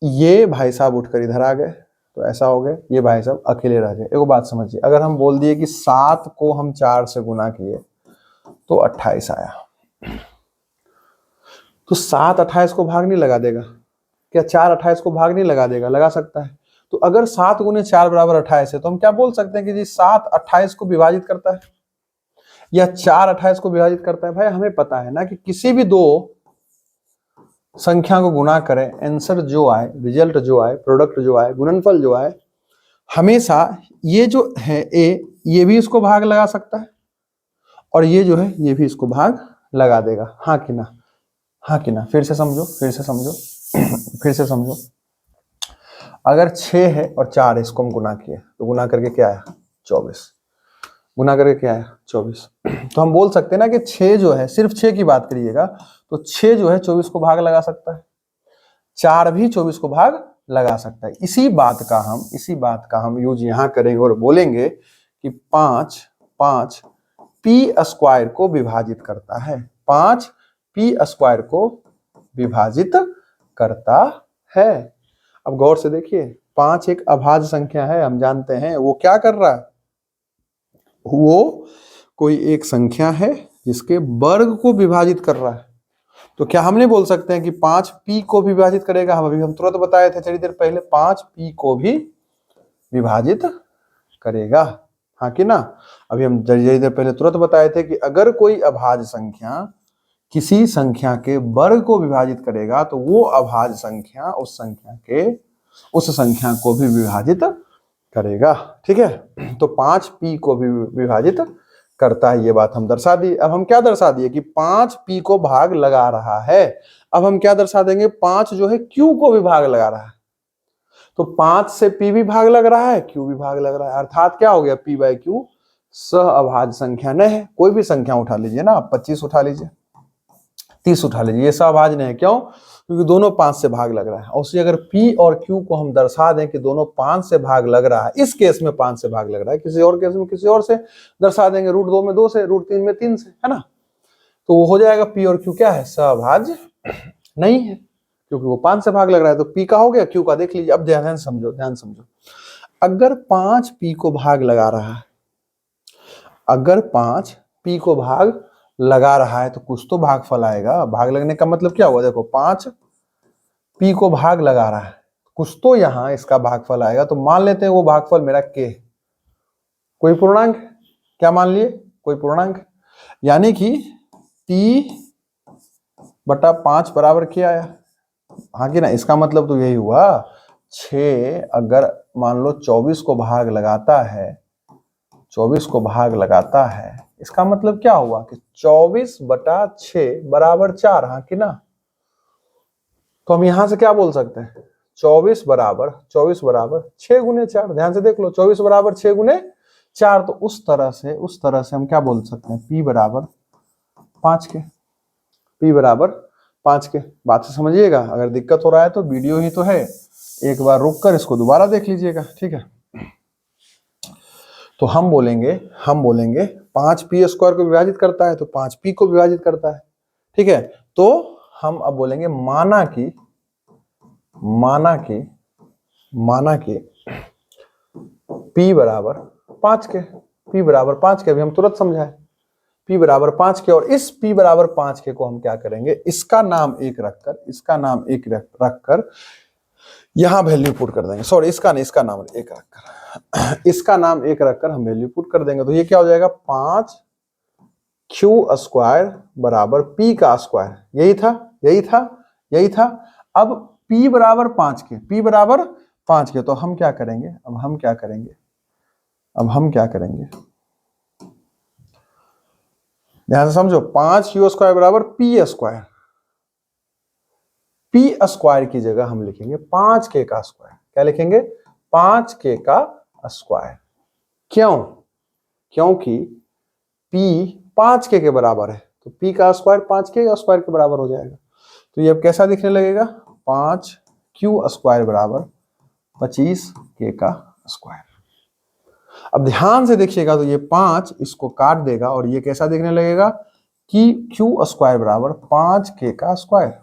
ये भाई साहब उठकर इधर आ गए, तो ऐसा हो गया। ये भाई साहब अकेले रह गए। एक बात समझिए, अगर हम बोल दिए कि 7 को हम 4 से गुना किए तो 28 आया, तो 7 28 को भाग नहीं लगा देगा क्या? 4 28 को भाग नहीं लगा देगा? लगा सकता है। तो अगर 7 × 4 बराबर 28 है, तो हम क्या बोल सकते हैं कि जी 7 28 को विभाजित करता है या 4 28 को विभाजित करता है। भाई हमें पता है ना कि किसी भी दो संख्या को गुना करें, आंसर जो आए, रिजल्ट जो आए, प्रोडक्ट जो आए, गुणनफल जो आए, हमेशा ये जो है a, ये भी इसको भाग लगा सकता है और ये जो है ये भी इसको भाग लगा देगा। हाँ कि ना? हाँ कि ना? फिर से समझो फिर से समझो। अगर 6 है और 4 है, इसको हम गुना किए, तो गुना करके क्या आया? 24। गुना करके क्या आया? 24। तो हम बोल सकते हैं ना कि 6 जो है, सिर्फ 6 की बात करिएगा तो 6 जो है 24 को भाग लगा सकता है, 4 भी 24 को भाग लगा सकता है। इसी बात का हम यूज यहाँ करेंगे और बोलेंगे कि 5 p² को विभाजित करता है। 5 p² को विभाजित करता है। अब गौर से देखिए, 5 एक अभाज्य संख्या है, हम जानते हैं। वो क्या कर रहा है? वो कोई एक संख्या है जिसके वर्ग को विभाजित कर रहा है। तो क्या हमने बोल सकते हैं कि 5 p को भी विभाजित करेगा? हम तुरंत बताए थे थोड़ी देर पहले, 5 p को भी विभाजित करेगा। हाँ कि ना? अभी हम थोड़ी देर पहले तुरंत बताए थे कि अगर कोई अभाज्य संख्या किसी संख्या के वर्ग को विभाजित करेगा तो वो अभाज्य संख्या उस संख्या को भी विभाजित करेगा। ठीक है, तो 5 p को भी विभाजित करता है, ये बात हम दर्शा दी। अब हम क्या दर्शा दिए कि 5 p को भाग लगा रहा है। अब हम क्या दर्शा देंगे? 5 जो है q को भी भाग लगा रहा है। तो 5 से p भी भाग लग रहा है, q भी भाग लग रहा है, अर्थात क्या हो गया, p बाई क्यू सहअभाज्य संख्या नहीं है। कोई भी संख्या उठा लीजिए ना, 25 उठा लीजिए, 30 उठा लीजिए, ये सहअभाज्य नहीं है। क्यों? क्योंकि दोनों 5 से भाग लग रहा है। और उसी अगर p और q को हम दर्शा दें कि दोनों 5 से भाग लग रहा है, इस केस में 5 से भाग लग रहा है, किसी और केस में किसी और से दर्शा देंगे, √2 में 2 से, √3 में 3 से, है ना, तो वो हो जाएगा p और q क्या है, सहअभाज्य नहीं है, क्योंकि वो 5 से भाग लग रहा है। तो p का हो गया, q का देख लीजिए। अब ध्यान समझो, ध्यान समझो, अगर 5 p को भाग लगा रहा है, अगर 5 p को भाग लगा रहा है तो कुछ तो भागफल आएगा। भाग लगने का मतलब क्या हुआ, देखो 5 p को भाग लगा रहा है, कुछ तो यहाँ इसका भागफल आएगा। तो मान लेते हैं वो भागफल मेरा k, कोई पूर्णांक, क्या मान लिए, कोई पूर्णांक, यानी कि p बटा 5 बराबर क्या आया, हाँ कि ना, इसका मतलब तो यही हुआ 6 अगर मान लो 24 को भाग लगाता है, 24 को भाग लगाता है, इसका मतलब क्या हुआ कि 24 बटा 6 बराबर 4, हाँ कि ना। तो हम यहां से क्या बोल सकते हैं, 24 बराबर 6 गुने 4, ध्यान से देख लो, 24 बराबर 6 गुने 4। तो उस तरह से हम क्या बोल सकते हैं, p बराबर 5 के, p बराबर 5 के। बात से समझिएगा, अगर दिक्कत हो रहा है तो वीडियो ही तो है, एक बार रुक कर इसको दोबारा देख लीजिएगा, ठीक है। तो हम बोलेंगे 5 p स्क्वायर को विभाजित करता है तो 5 p को विभाजित करता है, ठीक है। तो हम अब बोलेंगे माना कि p बराबर 5 के, p बराबर 5 के, अभी हम तुरंत समझाए, p बराबर 5 के। और इस p बराबर 5 के को हम क्या करेंगे, इसका नाम 1 रखकर यहां वैल्यू पुट कर देंगे, सॉरी इसका नहीं, इसका नाम 1 रखकर हम वैल्यू पुट कर देंगे। तो ये क्या हो जाएगा, 5q स्क्वायर बराबर p का स्क्वायर, यही था। अब p बराबर 5 के, तो हम क्या करेंगे, अब हम क्या करेंगे, ध्यान से समझो, 5q स्क्वायर बराबर p स्क्वायर की जगह हम लिखेंगे 5k का स्क्वायर। क्या लिखेंगे, 5k का स्क्वायर। क्यों? क्योंकि p 5k के बराबर है, तो p का स्क्वायर 5k स्क्वायर के बराबर हो जाएगा। तो ये अब कैसा दिखने लगेगा, 5q स्क्वायर बराबर 25k का स्क्वायर। अब ध्यान से देखिएगा, तो ये 5 इसको काट देगा और ये कैसा दिखने लगेगा कि q स्क्वायर बराबर 5k का स्क्वायर।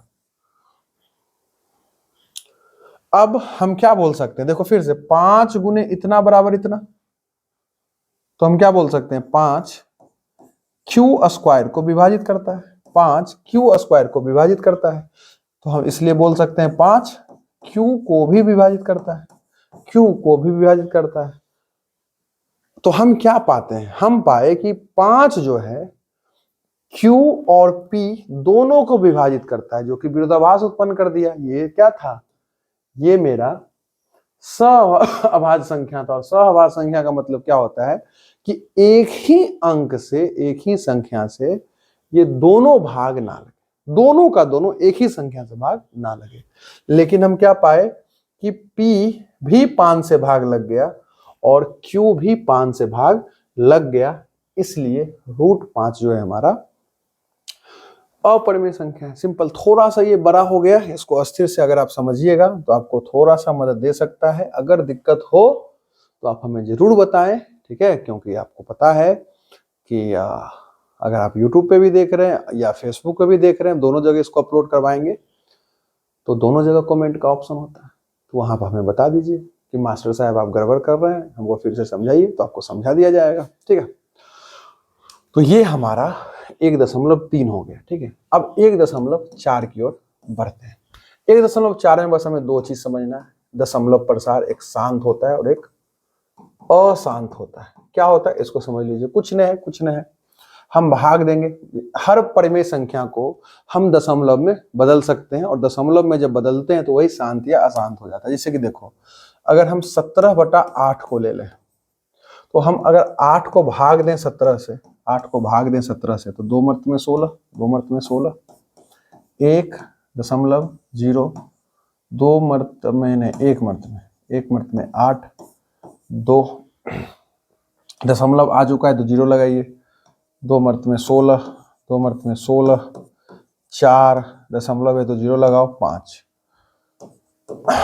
अब हम क्या बोल सकते हैं, देखो फिर से, 5 गुने इतना बराबर इतना, तो हम क्या बोल सकते हैं, 5q स्क्वायर को विभाजित करता है, 5q स्क्वायर को विभाजित करता है। तो हम इसलिए बोल सकते हैं 5q को भी विभाजित करता है, q को भी विभाजित करता है। तो हम क्या पाते हैं, हम पाए कि 5 जो है q और p दोनों को विभाजित करता है, जो कि विरोधाभास उत्पन्न कर दिया। ये क्या था, ये मेरा सहअभाज्य संख्या था। और सहअभाज्य संख्या का मतलब क्या होता है कि एक ही अंक से, एक ही संख्या से ये दोनों भाग ना लगे, दोनों का दोनों एक ही संख्या से भाग ना लगे। लेकिन हम क्या पाए कि p भी 5 से भाग लग गया और q भी 5 से भाग लग गया, इसलिए √5 जो है हमारा अपरिमेय संख्या है। सिंपल, थोड़ा सा ये बड़ा हो गया, इसको अस्थिर से अगर आप समझिएगा तो आपको थोड़ा सा मदद दे सकता है। अगर दिक्कत हो तो आप हमें जरूर बताएं, ठीक है, क्योंकि आपको पता है कि अगर आप YouTube पे भी देख रहे हैं या Facebook पे भी देख रहे हैं, दोनों जगह इसको अपलोड करवाएंगे, तो दोनों जगह कमेंट का ऑप्शन होता है, तो वहां पर हमें बता दीजिए कि मास्टर साहब आप गड़बड़ कर रहे हैं, हमको फिर से समझाइए, तो आपको समझा दिया जाएगा, ठीक है। तो ये हमारा 1.3 हो गया, ठीक है। अब 1.4 की ओर बढ़ते हैं। 1.4 में बस हमें दो चीज समझना है, दशमलव प्रसार एक शांत होता है और एक अशांत होता है। क्या होता है इसको समझ लीजिए, कुछ नहीं है, हम भाग देंगे, हर परिमेय संख्या को हम दशमलव में बदल सकते हैं, और दशमलव में जब बदलते हैं तो वही शांत या अशांत हो जाता है। जैसे कि देखो, अगर हम 17/8 को ले लें, तो हम अगर 8 को भाग दें 17 से, 8 को भाग दें 17 से, तो 2 मर्त में 16, 2 मर्त में 16, 1.0, 2 मर्त में नहीं, 1 मर्त में 1 मर्त में 8, 2 दशमलव आ चुका है तो 0 लगाइए, 2 मर्त में 16, 2 मर्त में 16, 4 दशमलव है तो 0 लगाओ, 5।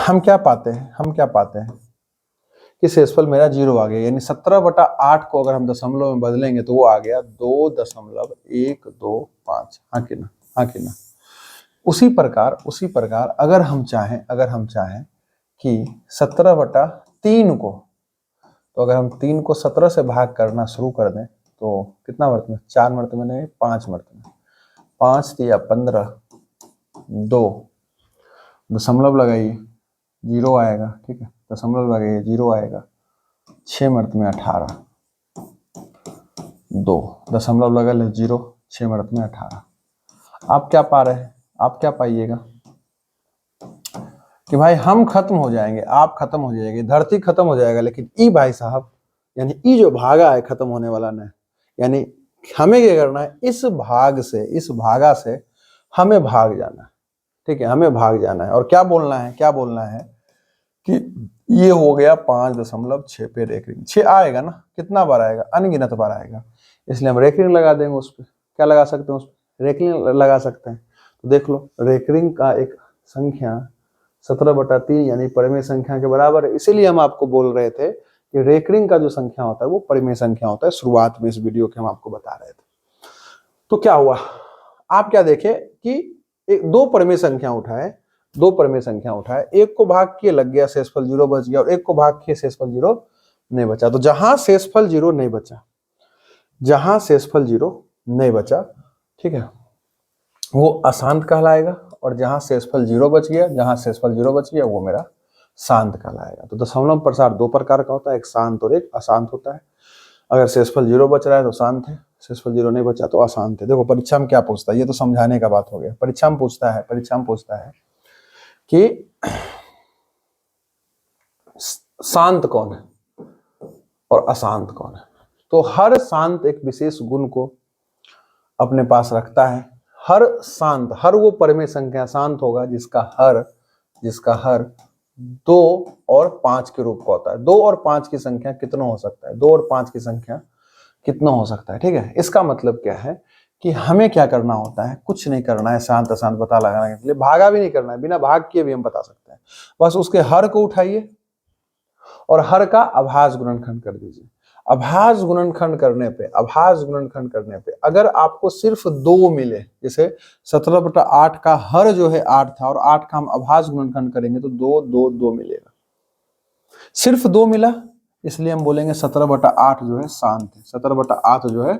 हम क्या पाते हैं कि शेषफल मेरा 0 आ गया, यानी 17/8 को अगर हम दशमलव में बदलेंगे तो वो आ गया 2.125। हाँ कि ना। उसी प्रकार अगर हम चाहें कि 17/3 को, तो अगर हम 3 को 17 से भाग करना शुरू कर दें तो कितना मर्त में, 4 मर्त में नहीं, 5 मर्त में, 5 या 15, 2 दशमलव लगाइए 0 आएगा, ठीक है, दशमलव लगाइए 0 आएगा, 6 मर्त में 18, 2 दशमलव लगा ले 0, 6 मर्त में 18। आप क्या पा रहे हैं, आप क्या पाइएगा कि भाई हम खत्म हो जाएंगे, आप खत्म हो जाएंगे, धरती खत्म हो जाएगा, लेकिन ई भाई साहब, यानी ई जो भागा है खत्म होने वाला नहीं, यानी हमें क्या करना है, इस भागा से हमें भाग जाना है, ठीक है, हमें भाग जाना है। और क्या बोलना है कि ये हो गया 5.6 पे रेकरिंग, 6 आएगा ना, कितना बार आएगा, अनगिनत बार आएगा, इसलिए हम रेकरिंग लगा देंगे उस पर। क्या लगा सकते हैं उस पर, रेकरिंग लगा सकते हैं। तो देख लो, रेकरिंग का एक संख्या 17/3 यानी परिमेय संख्या के बराबर है, इसीलिए हम आपको बोल रहे थे कि रेकरिंग का जो संख्या होता है वो परिमेय संख्या होता है। शुरुआत में इस वीडियो के हम आपको बता रहे थे। तो क्या हुआ, आप क्या देखे कि दो परिमेय संख्या उठाए, एक को भाग किए लग गया, शेषफल 0 बच गया, और एक को भाग किए शेषफल 0 नहीं बचा। तो जहां शेषफल 0 नहीं बचा, ठीक है, वो अशांत कहलाएगा, और जहां शेषफल 0 बच गया वो मेरा शांत कहलाएगा। तो दशमलव प्रसार 2 प्रकार का होता है, एक शांत और एक अशांत होता है। अगर शेषफल 0 बच रहा है तो शांत है, शेषफल 0 नहीं बचा तो अशांत है। देखो परीक्षा में क्या पूछता है, ये तो समझाने का बात हो गया। परीक्षा में पूछता है कि शांत कौन है और अशांत कौन है। तो हर शांत एक विशेष गुण को अपने पास रखता है। हर वो परिमेय संख्या शांत होगा जिसका हर 2 और 5 के रूप का होता है। 2 और 5 की संख्या कितना हो सकता है, 2 और 5 की संख्या कितना हो सकता है, ठीक है। इसका मतलब क्या है कि हमें क्या करना होता है, कुछ नहीं करना है, शांत अशांत पता लगाने के लिए भागा भी नहीं करना है, बिना भाग किए भी हम बता सकते हैं। बस उसके हर को उठाइए और हर का अभाज्य गुणनखंड कर दीजिए। अभाज्य गुणनखंड करने पे अगर आपको सिर्फ 2 मिले, जैसे 17/8 का हर जो है 8 था और 8 का हम अभाज्य गुणनखंड करेंगे तो 2 2 2 मिलेगा। सिर्फ 2 मिला, इसलिए हम बोलेंगे 17/8 जो है शांत है, 17/8 जो है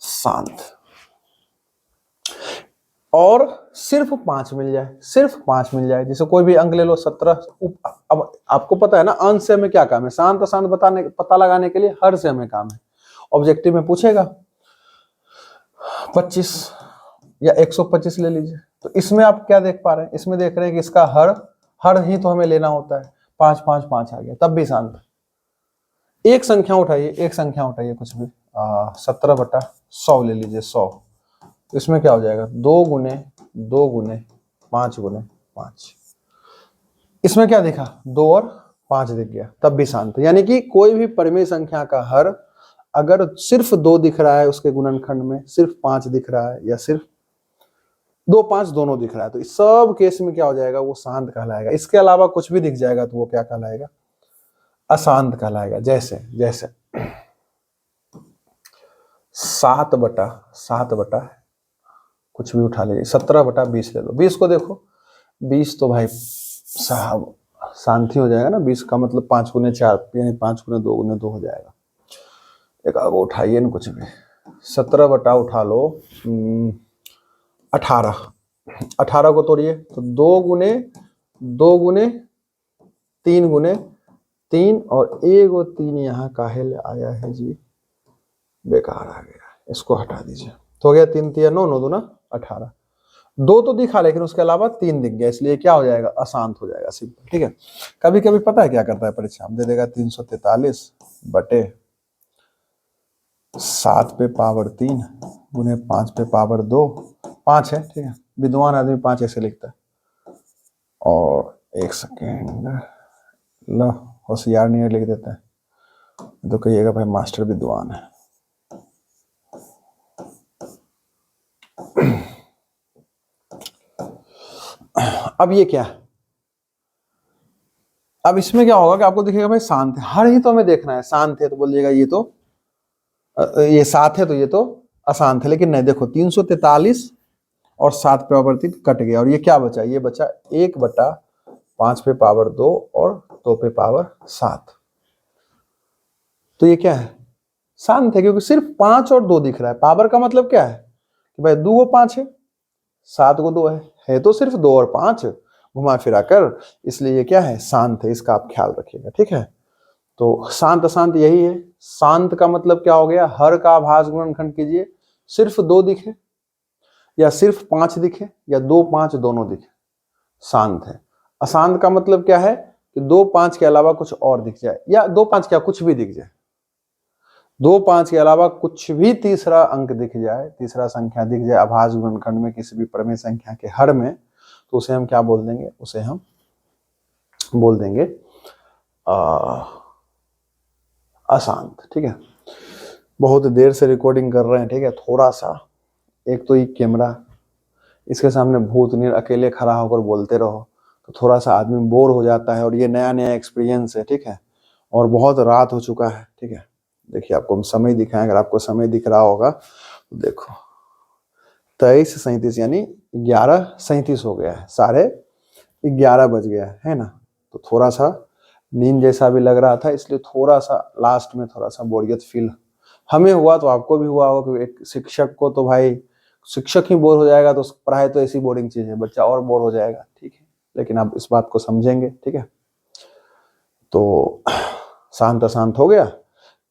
शांत। और सिर्फ 5 मिल जाए, जैसे कोई भी अंक ले लो 17। अब आपको पता है ना, अंश से हमें क्या काम है, शांत अशांत पता लगाने के लिए हर से हमें काम है। ऑब्जेक्टिव में पूछेगा 25 या 125 ले लीजिए, तो इसमें आप क्या देख पा रहे हैं, इसमें देख रहे हैं कि इसका हर ही तो हमें लेना होता है। 5 5 5 आ गया, तब भी शांत। एक संख्या उठाइए कुछ भी, 17/100 ले लीजिए, 100। तो इसमें क्या हो जाएगा, 2 गुने 5 गुने 5। इसमें क्या दिखा, 2 और 5 दिख गया, तब भी शांत। यानी कि कोई भी परिमेय संख्या का हर अगर सिर्फ 2 दिख रहा है उसके गुणनखंड में, सिर्फ 5 दिख रहा है, या सिर्फ 2 5 दोनों दिख रहा है, तो इस सब केस में क्या हो जाएगा, वो शांत कहलाएगा। इसके अलावा कुछ भी दिख जाएगा तो वो क्या कहलाएगा, अशांत कहलाएगा। जैसे 7/7 कुछ भी उठा लीजिए, 17/20 ले लो। 20 को देखो, 20 तो भाई साहब शांति हो जाएगा ना। 20 का मतलब 5 गुने 4 यानी 5 गुने 2 गुने 2 हो जाएगा। एक आगे उठाइए ना कुछ भी, 17 उठा लो 18 को तोड़िए तो 2 गुने 3 गुने 3 और 1 और 3 यहाँ काहे आया है जी, बेकार आ गया, इसको हटा दीजिए। तो हो गया 3 3 9 9 2 ना 18। 2 तो दिखा लेकिन उसके अलावा 3 दिख गया, इसलिए क्या हो जाएगा, अशांत हो जाएगा, सिंपल, ठीक है। कभी कभी पता है क्या करता है परीक्षा में, दे देगा 343/7 पे पावर 3 गुने 5 पे पावर 2, 5 है, ठीक है। विद्वान आदमी 5 ऐसे लिखता है। और एक सेकेंड, लो होशियार नहीं लिख देते हैं तो कहिएगा भाई मास्टर विद्वान है। अब ये क्या है, अब इसमें क्या होगा कि आपको दिखेगा भाई शांत है, हर ही तो हमें देखना है, शांत है तो बोलिएगा ये तो ये 7 है तो ये तो अशांत है, लेकिन नहीं देखो 343 और 7 पे पावर 3 कट गया और ये क्या बचा, ये बचा 1/5 पे पावर 2 और 2 पे पावर 7। तो ये क्या है, शांत है, क्योंकि सिर्फ 5 और 2 दिख रहा है। पावर का मतलब क्या है कि भाई 2 को 5 है, 7 को 2 है तो सिर्फ 2 और 5 घुमा फिरा कर, इसलिए ये क्या है, शांत है। इसका आप ख्याल रखिएगा, ठीक है। तो शांत अशांत यही है। शांत का मतलब क्या हो गया, हर का आभास गुणनखंड कीजिए, सिर्फ 2 दिखे या सिर्फ 5 दिखे या 2 5 दोनों दिखे, शांत है। अशांत का मतलब क्या है कि 2 5 के अलावा कुछ और दिख जाए, या 2 5 क्या कुछ भी दिख जाए, 2 5 के अलावा कुछ भी तीसरा अंक दिख जाए, तीसरा संख्या दिख जाए आभास गुणनखंड में किसी भी प्रमेय संख्या के हर में, तो उसे हम क्या बोल देंगे, उसे हम बोल देंगे अशांत, ठीक है। बहुत देर से रिकॉर्डिंग कर रहे हैं, ठीक है, थोड़ा सा, एक तो ये कैमरा, इसके सामने भूत नीर अकेले खड़ा होकर बोलते रहो तो थोड़ा सा आदमी बोर हो जाता है, और ये नया नया एक्सपीरियंस है, ठीक है, और बहुत रात हो चुका है, ठीक है। देखिए आपको हम समय दिखाएं, अगर आपको समय दिख रहा होगा तो देखो 23:37 यानी 11:37 हो गया है, 11:30 बज गया है ना। तो थोड़ा सा नींद जैसा भी लग रहा था, इसलिए थोड़ा सा लास्ट में थोड़ा सा बोरियत फील हमें हुआ, तो आपको भी हुआ होगा कि एक शिक्षक को तो भाई शिक्षक ही बोर हो जाएगा तो पढ़ाई तो ऐसी बोरिंग चीज है, बच्चा और बोर हो जाएगा, ठीक है। लेकिन आप इस बात को समझेंगे, ठीक है। तो शांत अशांत हो गया,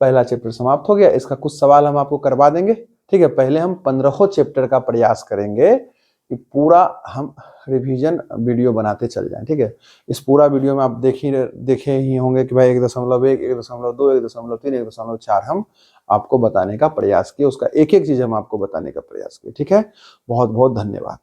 पहला चैप्टर समाप्त हो गया। इसका कुछ सवाल हम आपको करवा देंगे, ठीक है। पहले हम 15 चैप्टर का प्रयास करेंगे कि पूरा हम रिवीजन वीडियो बनाते चल जाएं, ठीक है। इस पूरा वीडियो में आप देखे ही होंगे कि भाई 1.1, 1.2, 1.3, 1.4 हम आपको बताने का प्रयास किए, उसका एक एक चीज हम आपको बताने का प्रयास किए, ठीक है। बहुत बहुत धन्यवाद।